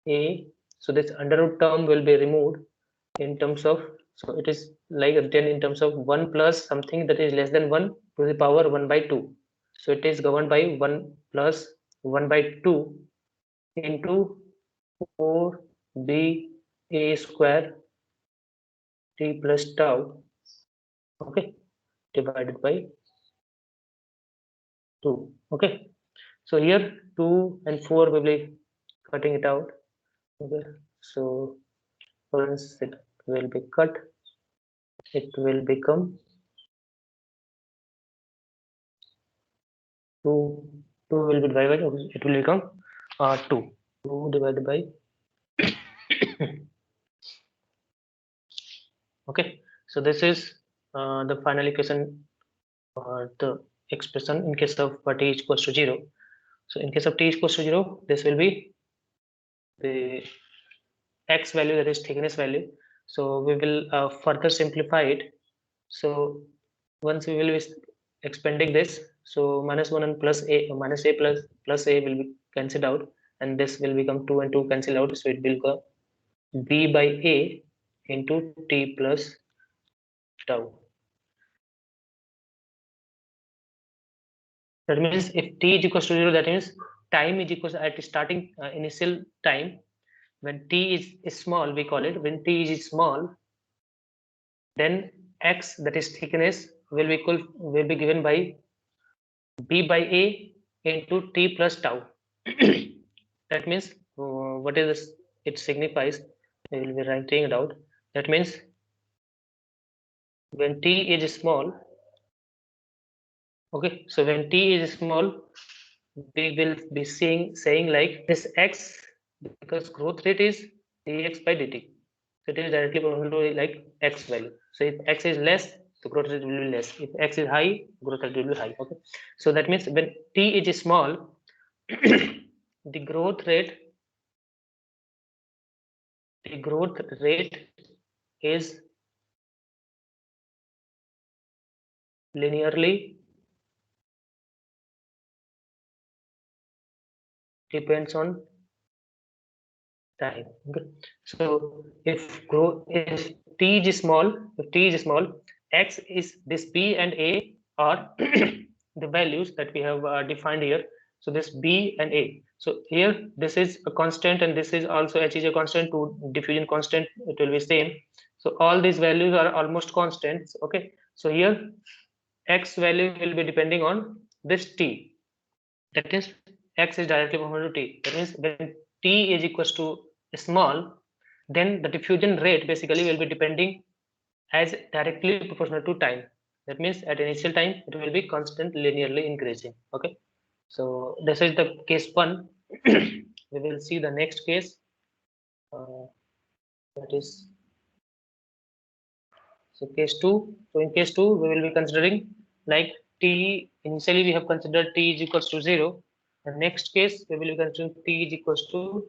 a. So this under root term will be removed in terms of, so it is like written in terms of 1 plus something that is less than 1 to the power 1 by 2. So it is governed by 1 plus 1 by 2 into 4b a square t plus tau, okay, divided by 2. Okay, so here 2 and 4 will be cutting it out. Okay, so once it will be cut, it will become 2. 2 will be divided by, it will become 2. 2 divided by okay, so this is the final equation, the expression in case of t is equals to 0. So in case of t is equals to 0, this will be the x value, that is thickness value. So we will further simplify it. So once we will be expanding this, so minus 1 and plus a, minus a plus a will be cancelled out, and this will become 2 and 2 cancel out, so it will go b by a into t plus tau. That means if t is equals to 0, that means time is equals at starting initial time when t is small, we call it, when t is small, then x, that is thickness, will be given by b by a into t plus tau. That means what is this? It signifies, we will be writing it out. That means when t is small, okay, so when t is small, we will be saying like this x, because growth rate is dx by dt. So it is directly proportional to like x value. So if x is less, the growth rate will be less. If x is high, growth rate will be high. Okay. So that means when t is small, the growth rate is linearly depends on time. Okay. So if t is small, x is this b and a are the values that we have defined here. So this b and a. So here this is a constant, and this is also h is a constant, to diffusion constant, it will be same. So all these values are almost constants. Okay. So here x value will be depending on this t. That is x is directly proportional to t. That means when t is equals to small, then the diffusion rate basically will be depending as directly proportional to time. That means at initial time it will be constant linearly increasing. Okay, so this is the case 1. We will see the next case, that is so case 2. So in case 2 we will be considering like t, initially we have considered t is equals to 0. The next case we will be considering t is equals to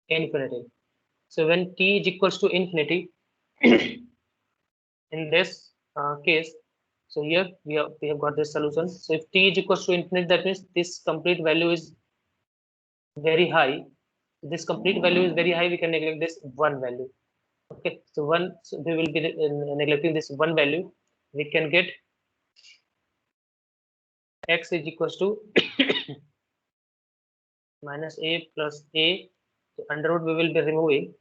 infinity. So when t is equals to infinity, in this case, so here we have got this solution. So if t is equals to infinity, that means this complete value is very high. This complete value is very high, we can neglect this one value. Okay, so we will be neglecting this one value. We can get x is equals to minus a plus a. So under root we will be removing.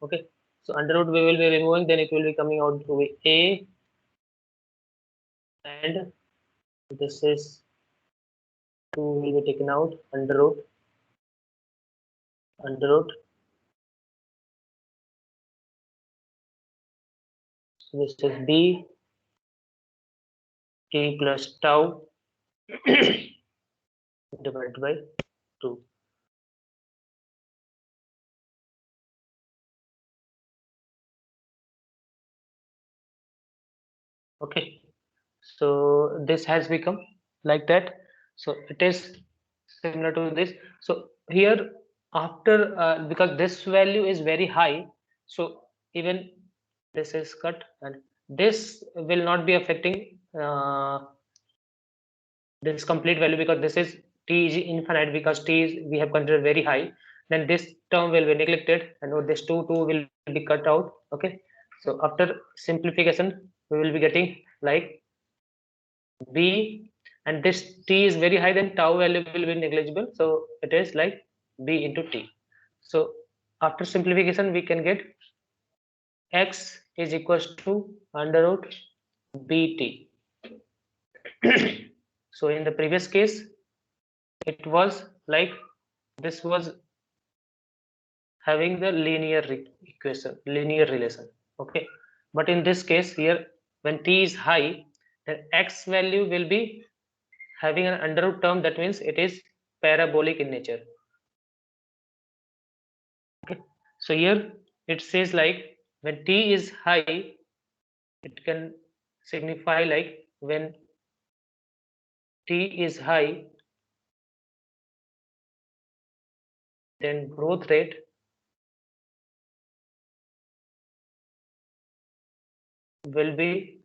Okay, so under root we will be removing, then it will be coming out to be A, and this is 2 will be taken out, under root, under root. So this is B, T plus tau divided by 2. Okay, so this has become like that. So it is similar to this. So here after because this value is very high, so even this is cut, and this will not be affecting this complete value, because this is t is infinite, because t is we have considered very high. Then this term will be neglected, and this 2 will be cut out. Okay, so after simplification we will be getting like b, and this t is very high, then tau value will be negligible, so it is like b into t. So after simplification we can get x is equals to under root bt. So in the previous case it was like this was having the linear equation, linear relation. Okay, but in this case here, when t is high, then x value will be having an under root term, that means it is parabolic in nature. Okay, so here it says like when t is high, it can signify like when t is high, then growth rate will be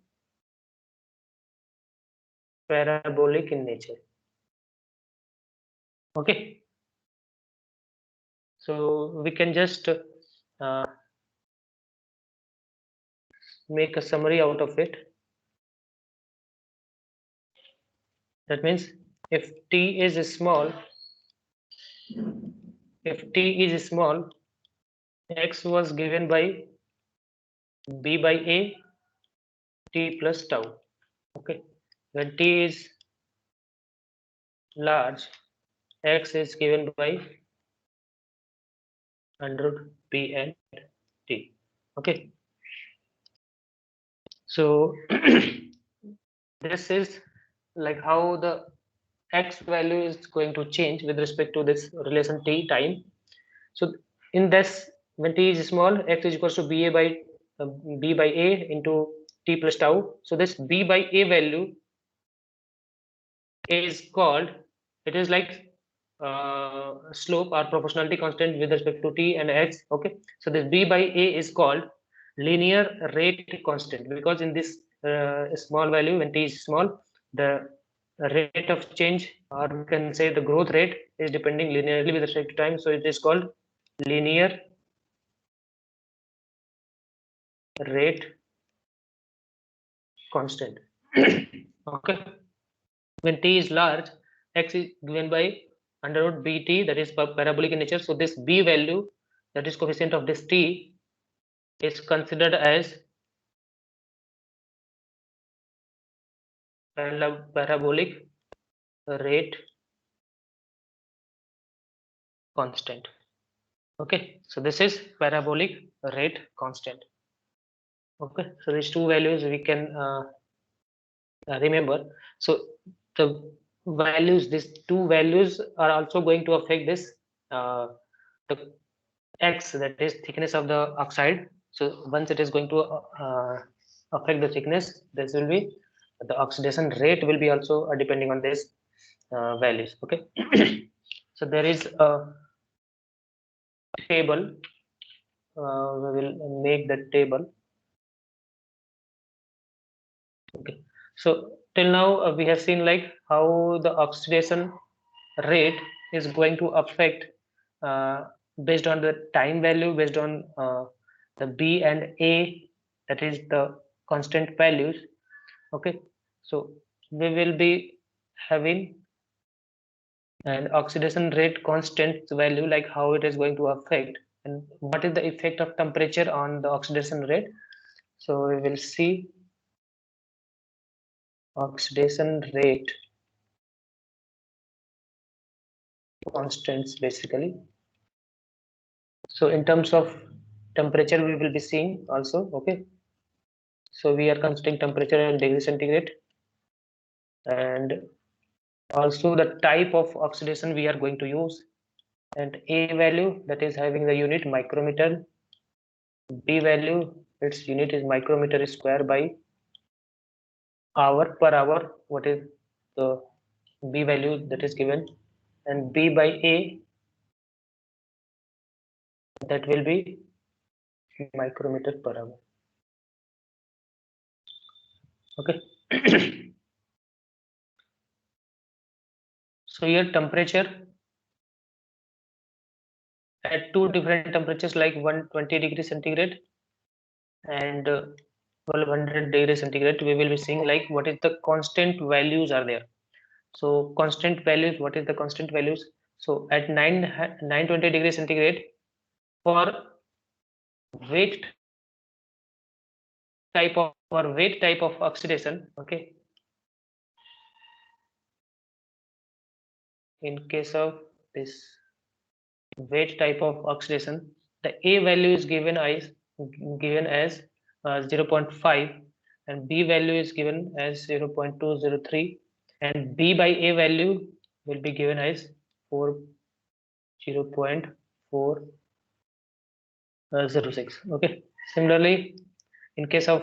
parabolic in nature. Okay, so we can just make a summary out of it. That means if t is small, if t is small, x was given by b by a, t plus tau. Okay, when t is large, x is given by under root b and t. Okay, so this is like how the x value is going to change with respect to this relation t time. So in this, when t is small, x is equals to b by a into t plus tau. So this b by a value is called, it is like slope or proportionality constant with respect to t and x. Okay, so this b by a is called linear rate constant, because in this small value, when t is small, the rate of change, or we can say the growth rate, is depending linearly with respect to time, so it is called linear rate constant. Okay, when t is large, x is given by under root bt, that is parabolic in nature, so this b value, that is coefficient of this t, is considered as parabolic rate constant. Okay, so this is parabolic rate constant. Okay, so these two values we can remember. So the values, these two values are also going to affect this the x, that is thickness of the oxide. So once it is going to affect the thickness, this will be the oxidation rate will be also depending on this values. Okay, so there is a table, we will make the table. Okay, so till now we have seen like how the oxidation rate is going to affect uh, based on the time value, based on the b and a, that is the constant values. Okay, so we will be having and oxidation rate constant value, like how it is going to affect and what is the effect of temperature on the oxidation rate. So we will see oxidation rate constants basically. So in terms of temperature we will be seeing also. Okay, so we are considering temperature in degree centigrade, and also the type of oxidation we are going to use, and A value, that is having the unit micrometer, B value, its unit is micrometer square by hour per hour, what is the B value that is given, and B by A, that will be micrometer per hour. Okay. So here temperature at two different temperatures, like 120 degree centigrade and 1200 degree centigrade, we will be seeing like what is the constant values are there. So constant values, what is the constant values? So at 920 degrees centigrade, for weight type of oxidation, okay, in case of this weight type of oxidation, the A value is given as 0.5, and B value is given as 0.203, and B by A value will be given as 0.406. Okay. Similarly, in case of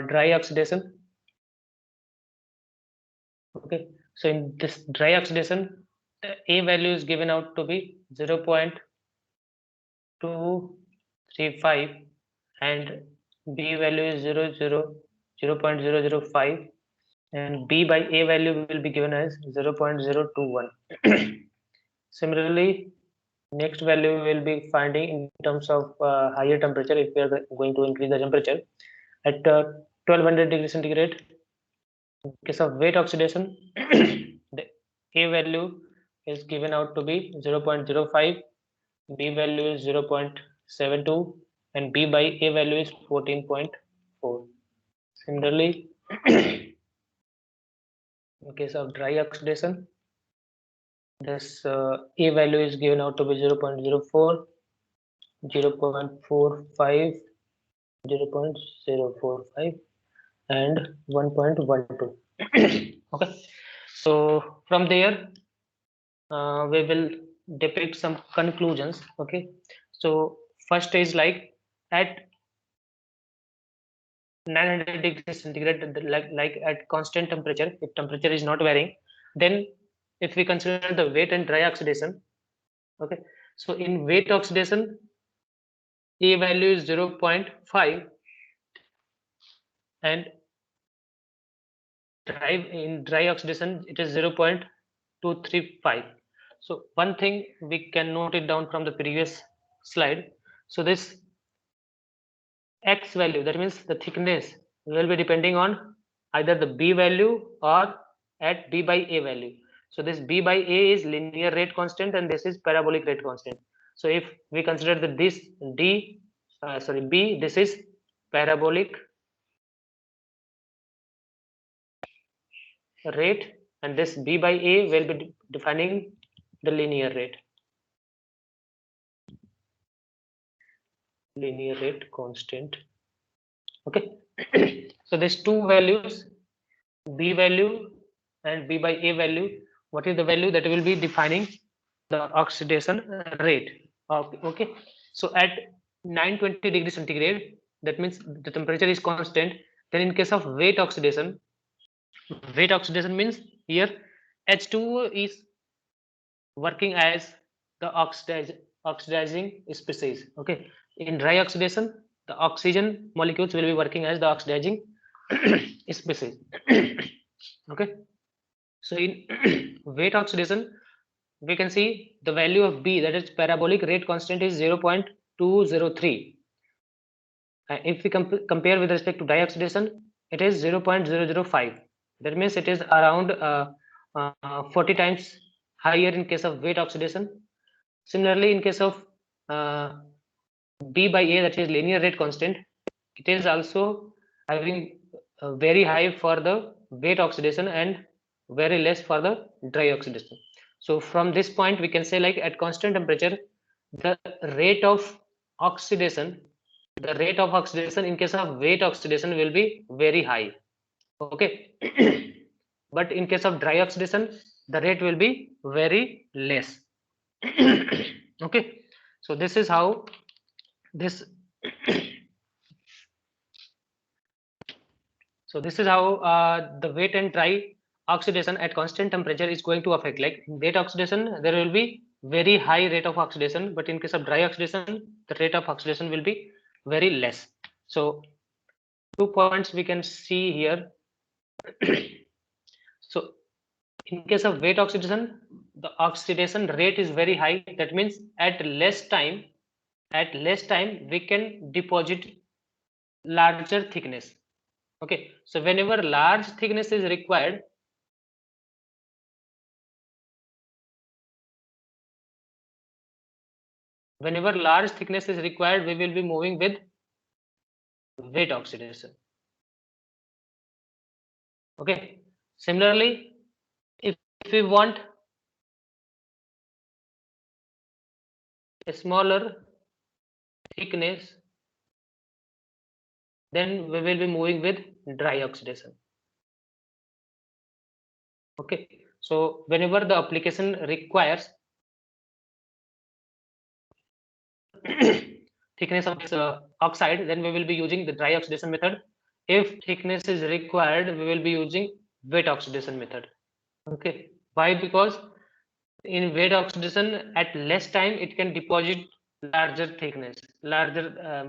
dry oxidation, okay, so in this dry oxidation, A value is given out to be 0.235, and B value is 0.005, and B by A value will be given as 0.021. Similarly, next value we will be finding in terms of higher temperature, if we are going to increase the temperature at 1200 degrees centigrade. In case of weight oxidation, the A value is given out to be 0.05, B value is 0.72, and B by A value is 14.4. Similarly, in case of dry oxidation, this A value is given out to be 0.04, 0.45, 0.045, and 1.12. Okay, so from there we will depict some conclusions. Okay, so first is like at 900 degrees centigrade, like at constant temperature, if temperature is not varying, then if we consider the wet and dry oxidation, okay, so in wet oxidation A value is 0.5, and in dry oxidation it is 0.235. So one thing we can note it down from the previous slide. So this X value, that means the thickness, will be depending on either the B value or at B by A value. So this B by A is linear rate constant, and this is parabolic rate constant. So if we consider that this B, this is parabolic rate, and this B by A will be defining the linear rate constant. Okay. So these two values, B value and B by A value, what is the value that will be defining the oxidation rate? Okay, so at 920 degrees centigrade, that means the temperature is constant. Then in case of wet oxidation means here H2O is working as the oxidizing species. Okay, in dry oxidation, the oxygen molecules will be working as the oxidizing species. Okay, so in wet oxidation, we can see the value of B, that is parabolic rate constant, is 0.203. If we compare with respect to dry oxidation, it is 0.005. That means it is around 40 times higher in case of weight oxidation. Similarly, in case of B by A, that is linear rate constant, it is also having very high for the weight oxidation and very less for the dry oxidation. So from this point we can say, like, at constant temperature the rate of oxidation in case of weight oxidation will be very high. Okay. But in case of dry oxidation the rate will be very less. Okay, so this is how this so this is how the wet and dry oxidation at constant temperature is going to affect. Like in wet oxidation there will be very high rate of oxidation, but in case of dry oxidation the rate of oxidation will be very less. So 2 points we can see here. So in case of wet oxidation the oxidation rate is very high. That means at less time we can deposit larger thickness. Okay, so whenever large thickness is required, we will be moving with wet oxidation. Okay, similarly if we want a smaller thickness, then we will be moving with dry oxidation. Okay, so whenever the application requires thickness of this oxide, then we will be using the dry oxidation method. If thickness is required, we will be using wet oxidation method. Okay, why? Because in wet oxidation at less time it can deposit larger thickness,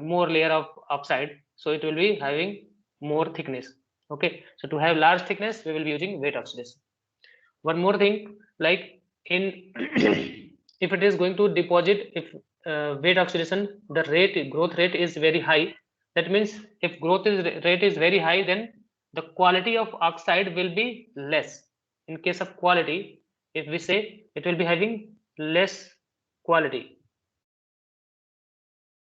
more layer of oxide, so it will be having more thickness. Okay, so to have large thickness we will be using wet oxidation. One more thing, like in if it is going to deposit, if wet oxidation the growth rate is very high, that means if rate is very high, then the quality of oxide will be less. In case of quality, if we say, it will be having less quality,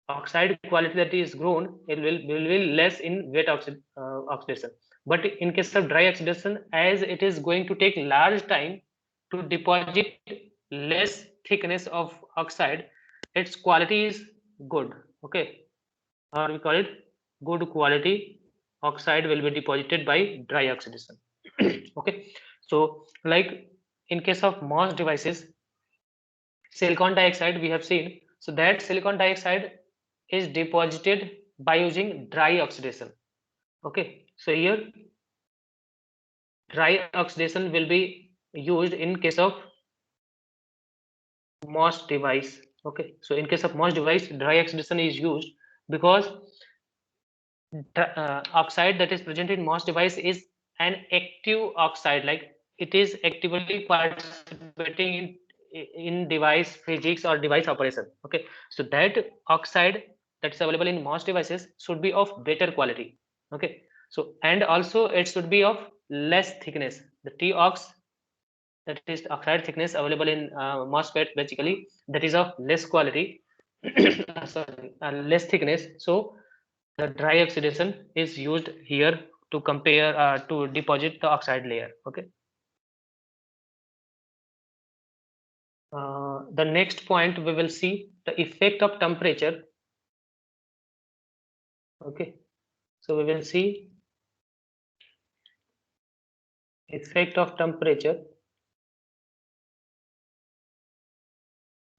oxide quality that is grown, it will be less in wet oxidation. But in case of dry oxidation, as it is going to take large time to deposit less thickness of oxide, its quality is good. Okay, or we call it good quality oxide will be deposited by dry oxidation. Okay, so like in case of MOS devices, silicon dioxide we have seen, so that silicon dioxide is deposited by using dry oxidation. Okay, so here dry oxidation will be used in case of MOS device. Okay, so in case of MOS device dry oxidation is used because oxide that is present in MOS device is an active oxide, like it is actively participating in device physics or device operation. Okay, so that oxide that is available in MOS devices should be of better quality. Okay, so and also it should be of less thickness. The T-ox, that is oxide thickness available in MOSFET, basically that is of less quality. Sorry, less thickness. So the dry oxidation is used here to compare to deposit the oxide layer. Okay, the next point we will see the effect of temperature. Okay, so we will see effect of temperature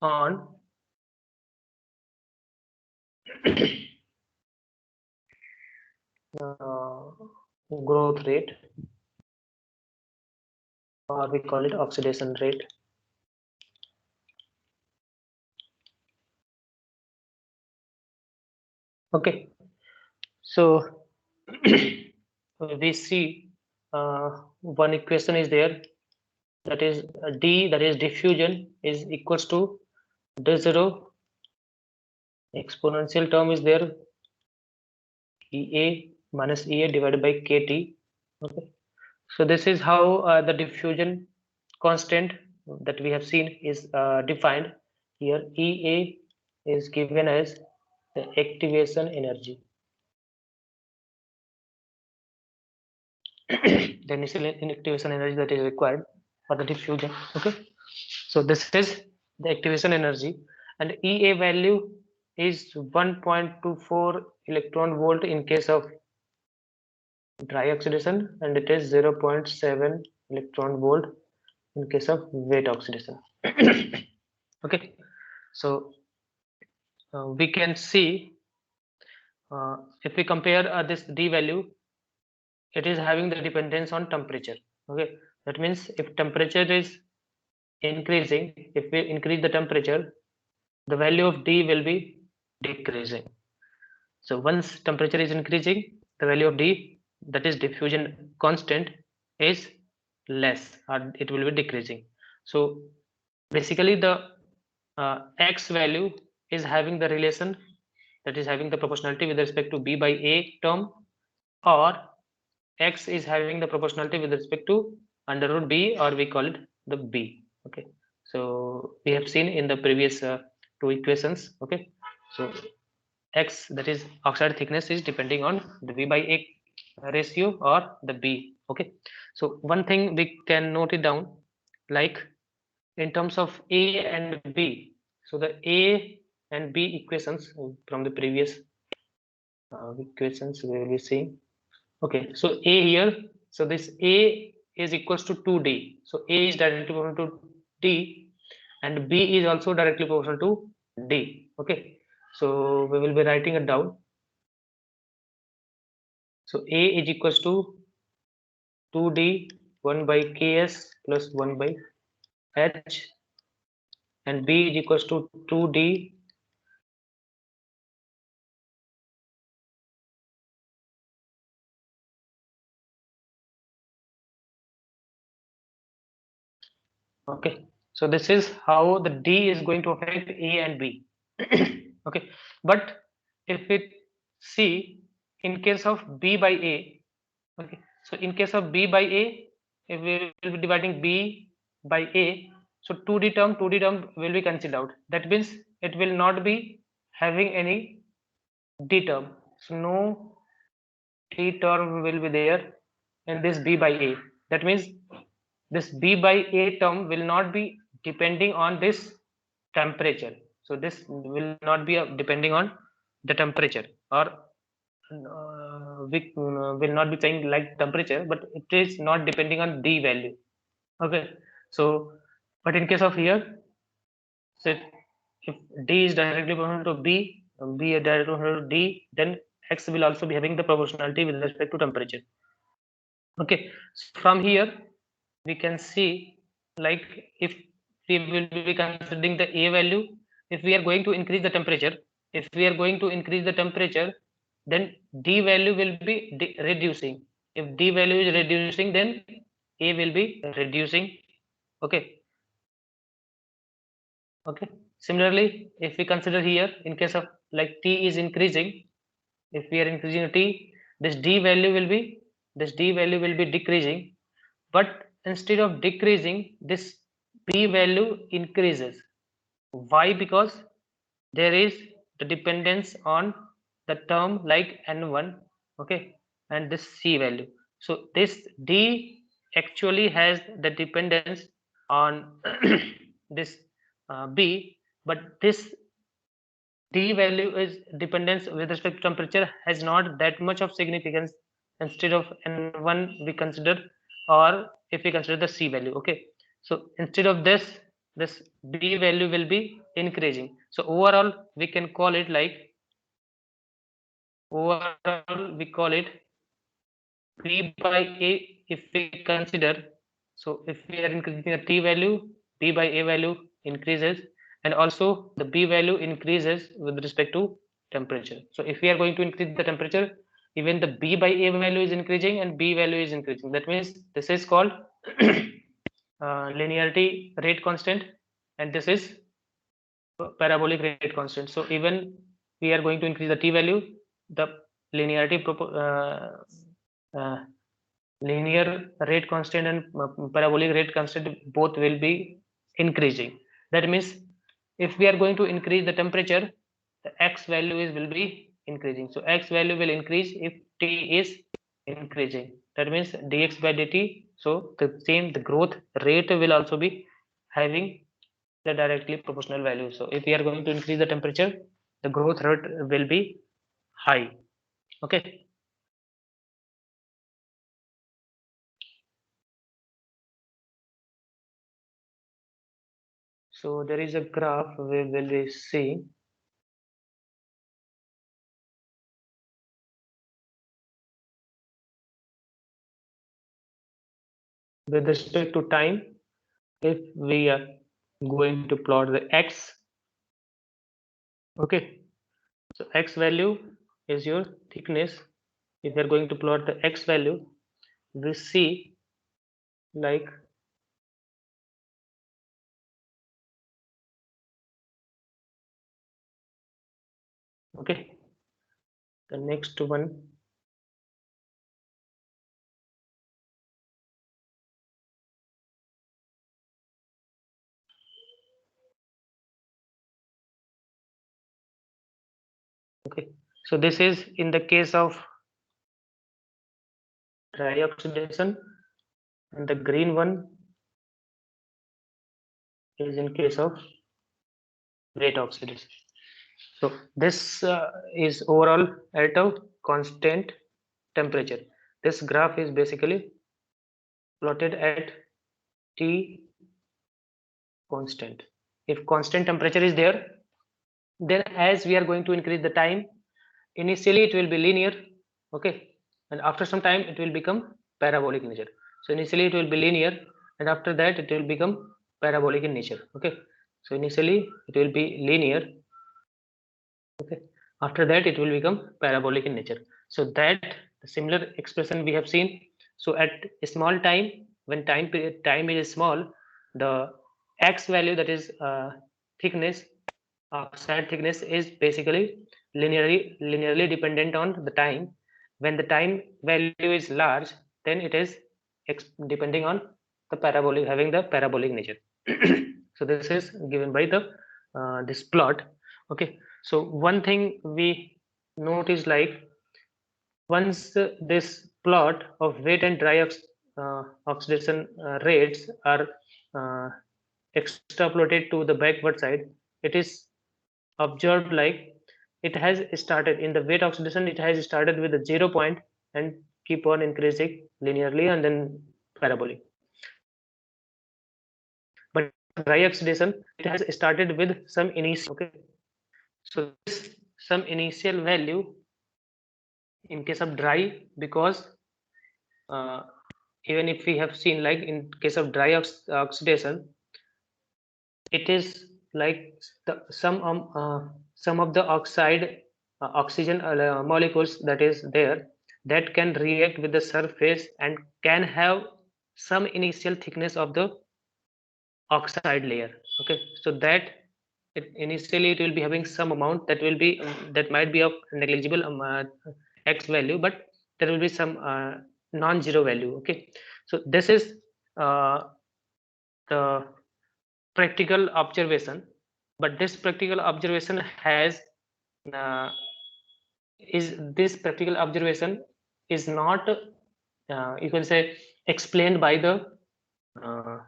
on growth rate, or we call it oxidation rate. Okay, so we see one equation is there, that is D, that is diffusion, is equals to D0, exponential term is there, EA minus EA divided by KT. Okay, so this is how the diffusion constant that we have seen is defined here. EA is given as the activation energy. The initial activation energy that is required for the diffusion. Okay, so this is the activation energy, and EA value is 1.24 electron volt in case of dry oxidation, and it is 0.7 electron volt in case of wet oxidation. Okay, so we can see if we compare this D value, it is having the dependence on temperature. Okay, that means if temperature is increasing, if we increase the temperature, the value of D will be decreasing. So once temperature is increasing, the value of D, that is diffusion constant, is less, or it will be decreasing. So basically the X value is having the relation, that is having the proportionality with respect to B by A term, or X is having the proportionality with respect to under root B, or we call it the B. Okay, so we have seen in the previous two equations. Okay, so X, that is oxide thickness, is depending on the V by A ratio or the B. Okay, so one thing we can note it down, like in terms of A and B. So the A and B equations from the previous equations we will be seeing. Okay, so A here, so this A is equals to 2D. So A is directly proportional to D, and B is also directly proportional to D. Okay, so we will be writing it down. So A is equals to 2D 1 by Ks plus 1 by H, and B is equals to 2D okay. So this is how the D is going to affect A and B. Okay, but if it see in case of B by A, okay, so in case of B by A, if we will be dividing B by A, so 2D term will be cancelled out. That means it will not be having any D term. So no D term will be there in this B by A. That means this B by A term will not be depending on this temperature. So this will not be depending on the temperature, or we will not be saying like temperature, but it is not depending on D value. Okay, so but in case of here, so if D is directly proportional to B, B is directly proportional to D, then X will also be having the proportionality with respect to temperature. Okay, so from here we can see, like if we will be considering the A value, if we are going to increase the temperature, then D value will be reducing. If D value is reducing, then A will be reducing. Okay, okay, similarly if we consider here in case of like T is increasing, if we are increasing T, this D value will be decreasing, but instead of decreasing, this B value increases. Why? Because there is the dependence on the term like N1, okay, and this C value. So this D actually has the dependence on this B, but this D value is dependence with respect to temperature has not that much of significance. Instead of N1 we consider, or if we consider the C value. Okay, so instead of this B value will be increasing. So overall we can call it like, overall we call it B by A if we consider. So if we are increasing the T value, B by A value increases, and also the B value increases with respect to temperature. So if we are going to increase the temperature, even the B by A value is increasing and B value is increasing. That means this is called linearity rate constant, and this is parabolic rate constant. So even we are going to increase the T value, the linearity linear rate constant and parabolic rate constant both will be increasing. That means if we are going to increase the temperature, the x value will be increasing. So x value will increase if T is increasing. That means dx by dt. So the growth rate will also be having the directly proportional value. So if we are going to increase the temperature, the growth rate will be high. Okay. So there is a graph we will see. With respect to time, if we are going to plot the x, okay, so x value is your thickness. If we are going to plot the x value, we see like okay, the next one, okay, so this is in the case of dry oxidation, and the green one is in case of wet oxidation. So this is overall at a constant temperature. This graph is basically plotted at T constant. If constant temperature is there, then as we are going to increase the time, initially it will be linear, okay, and after some time it will become parabolic in nature. So initially it will be linear, and after that it will become parabolic in nature. Okay, so initially it will be linear, okay, after that it will become parabolic in nature. So that the similar expression we have seen. So at a small time, when time is small, the x value, that is thickness, oxide thickness, is basically linearly dependent on the time. When the time value is large, then it is depending on the parabolic, having the parabolic nature. So this is given by the this plot. Okay, so one thing we note is like once this plot of wet and dry oxidation rates are uh, extrapolated to the backward side, it is observed like it has started in the wet oxidation, it has started with a 0 point and keep on increasing linearly and then parabolic. But dry oxidation, it has started with some initial, okay, so this some initial value in case of dry, because uh, even if we have seen like in case of dry oxidation, it is like some of the oxygen molecules that is there, that can react with the surface and can have some initial thickness of the oxide layer. Okay, so that initially it will be having some amount that will be that might be of negligible x value, but there will be some non-zero value. Okay, so this is uh, the practical observation, but this practical observation has uh, is this practical observation is not you can say explained by the uh,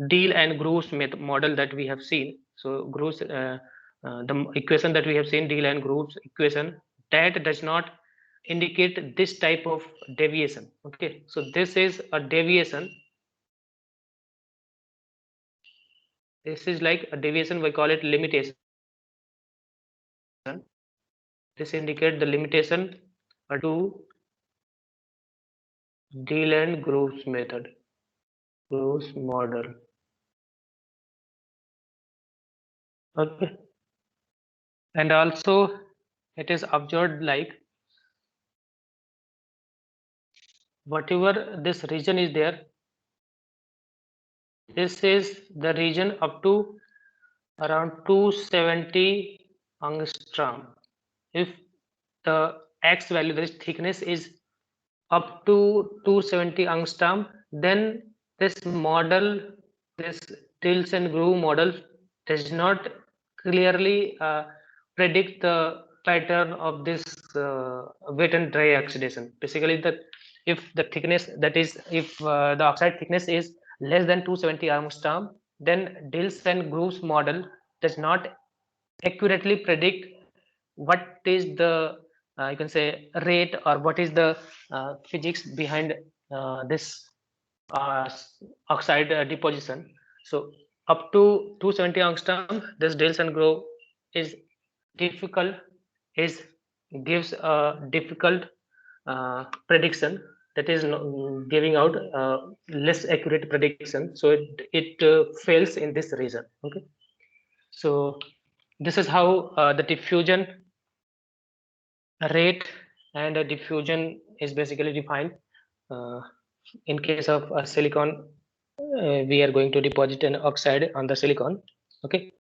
Deal and Groves model that we have seen. So Groves, the equation that we have seen, Deal and Groves equation, that does not indicate this type of deviation. Okay, so this is a deviation. This is like a deviation. We call it limitation. This indicates the limitation to Deal and Groves method, Groves model. Okay, and also it is observed like whatever this region is there, this is the region up to around 270 angstrom. If the x value, this thickness, is up to 270 angstrom, then this model, this Diels-and-Groove model does not clearly predict the pattern of this wet and dry oxidation. Basically, that if the thickness, that is, if the oxide thickness is less than 270 angstrom, then Diels-and-Groove's model does not accurately predict what is the you can say rate, or what is the physics behind this uh, oxide deposition. So up to 270 angstrom, this Diels-and-Groove is difficult, is gives a difficult prediction, that is giving out less accurate prediction. So it fails in this region. Okay, so this is how the diffusion rate and diffusion is basically defined. In case of silicon, we are going to deposit an oxide on the silicon. Okay,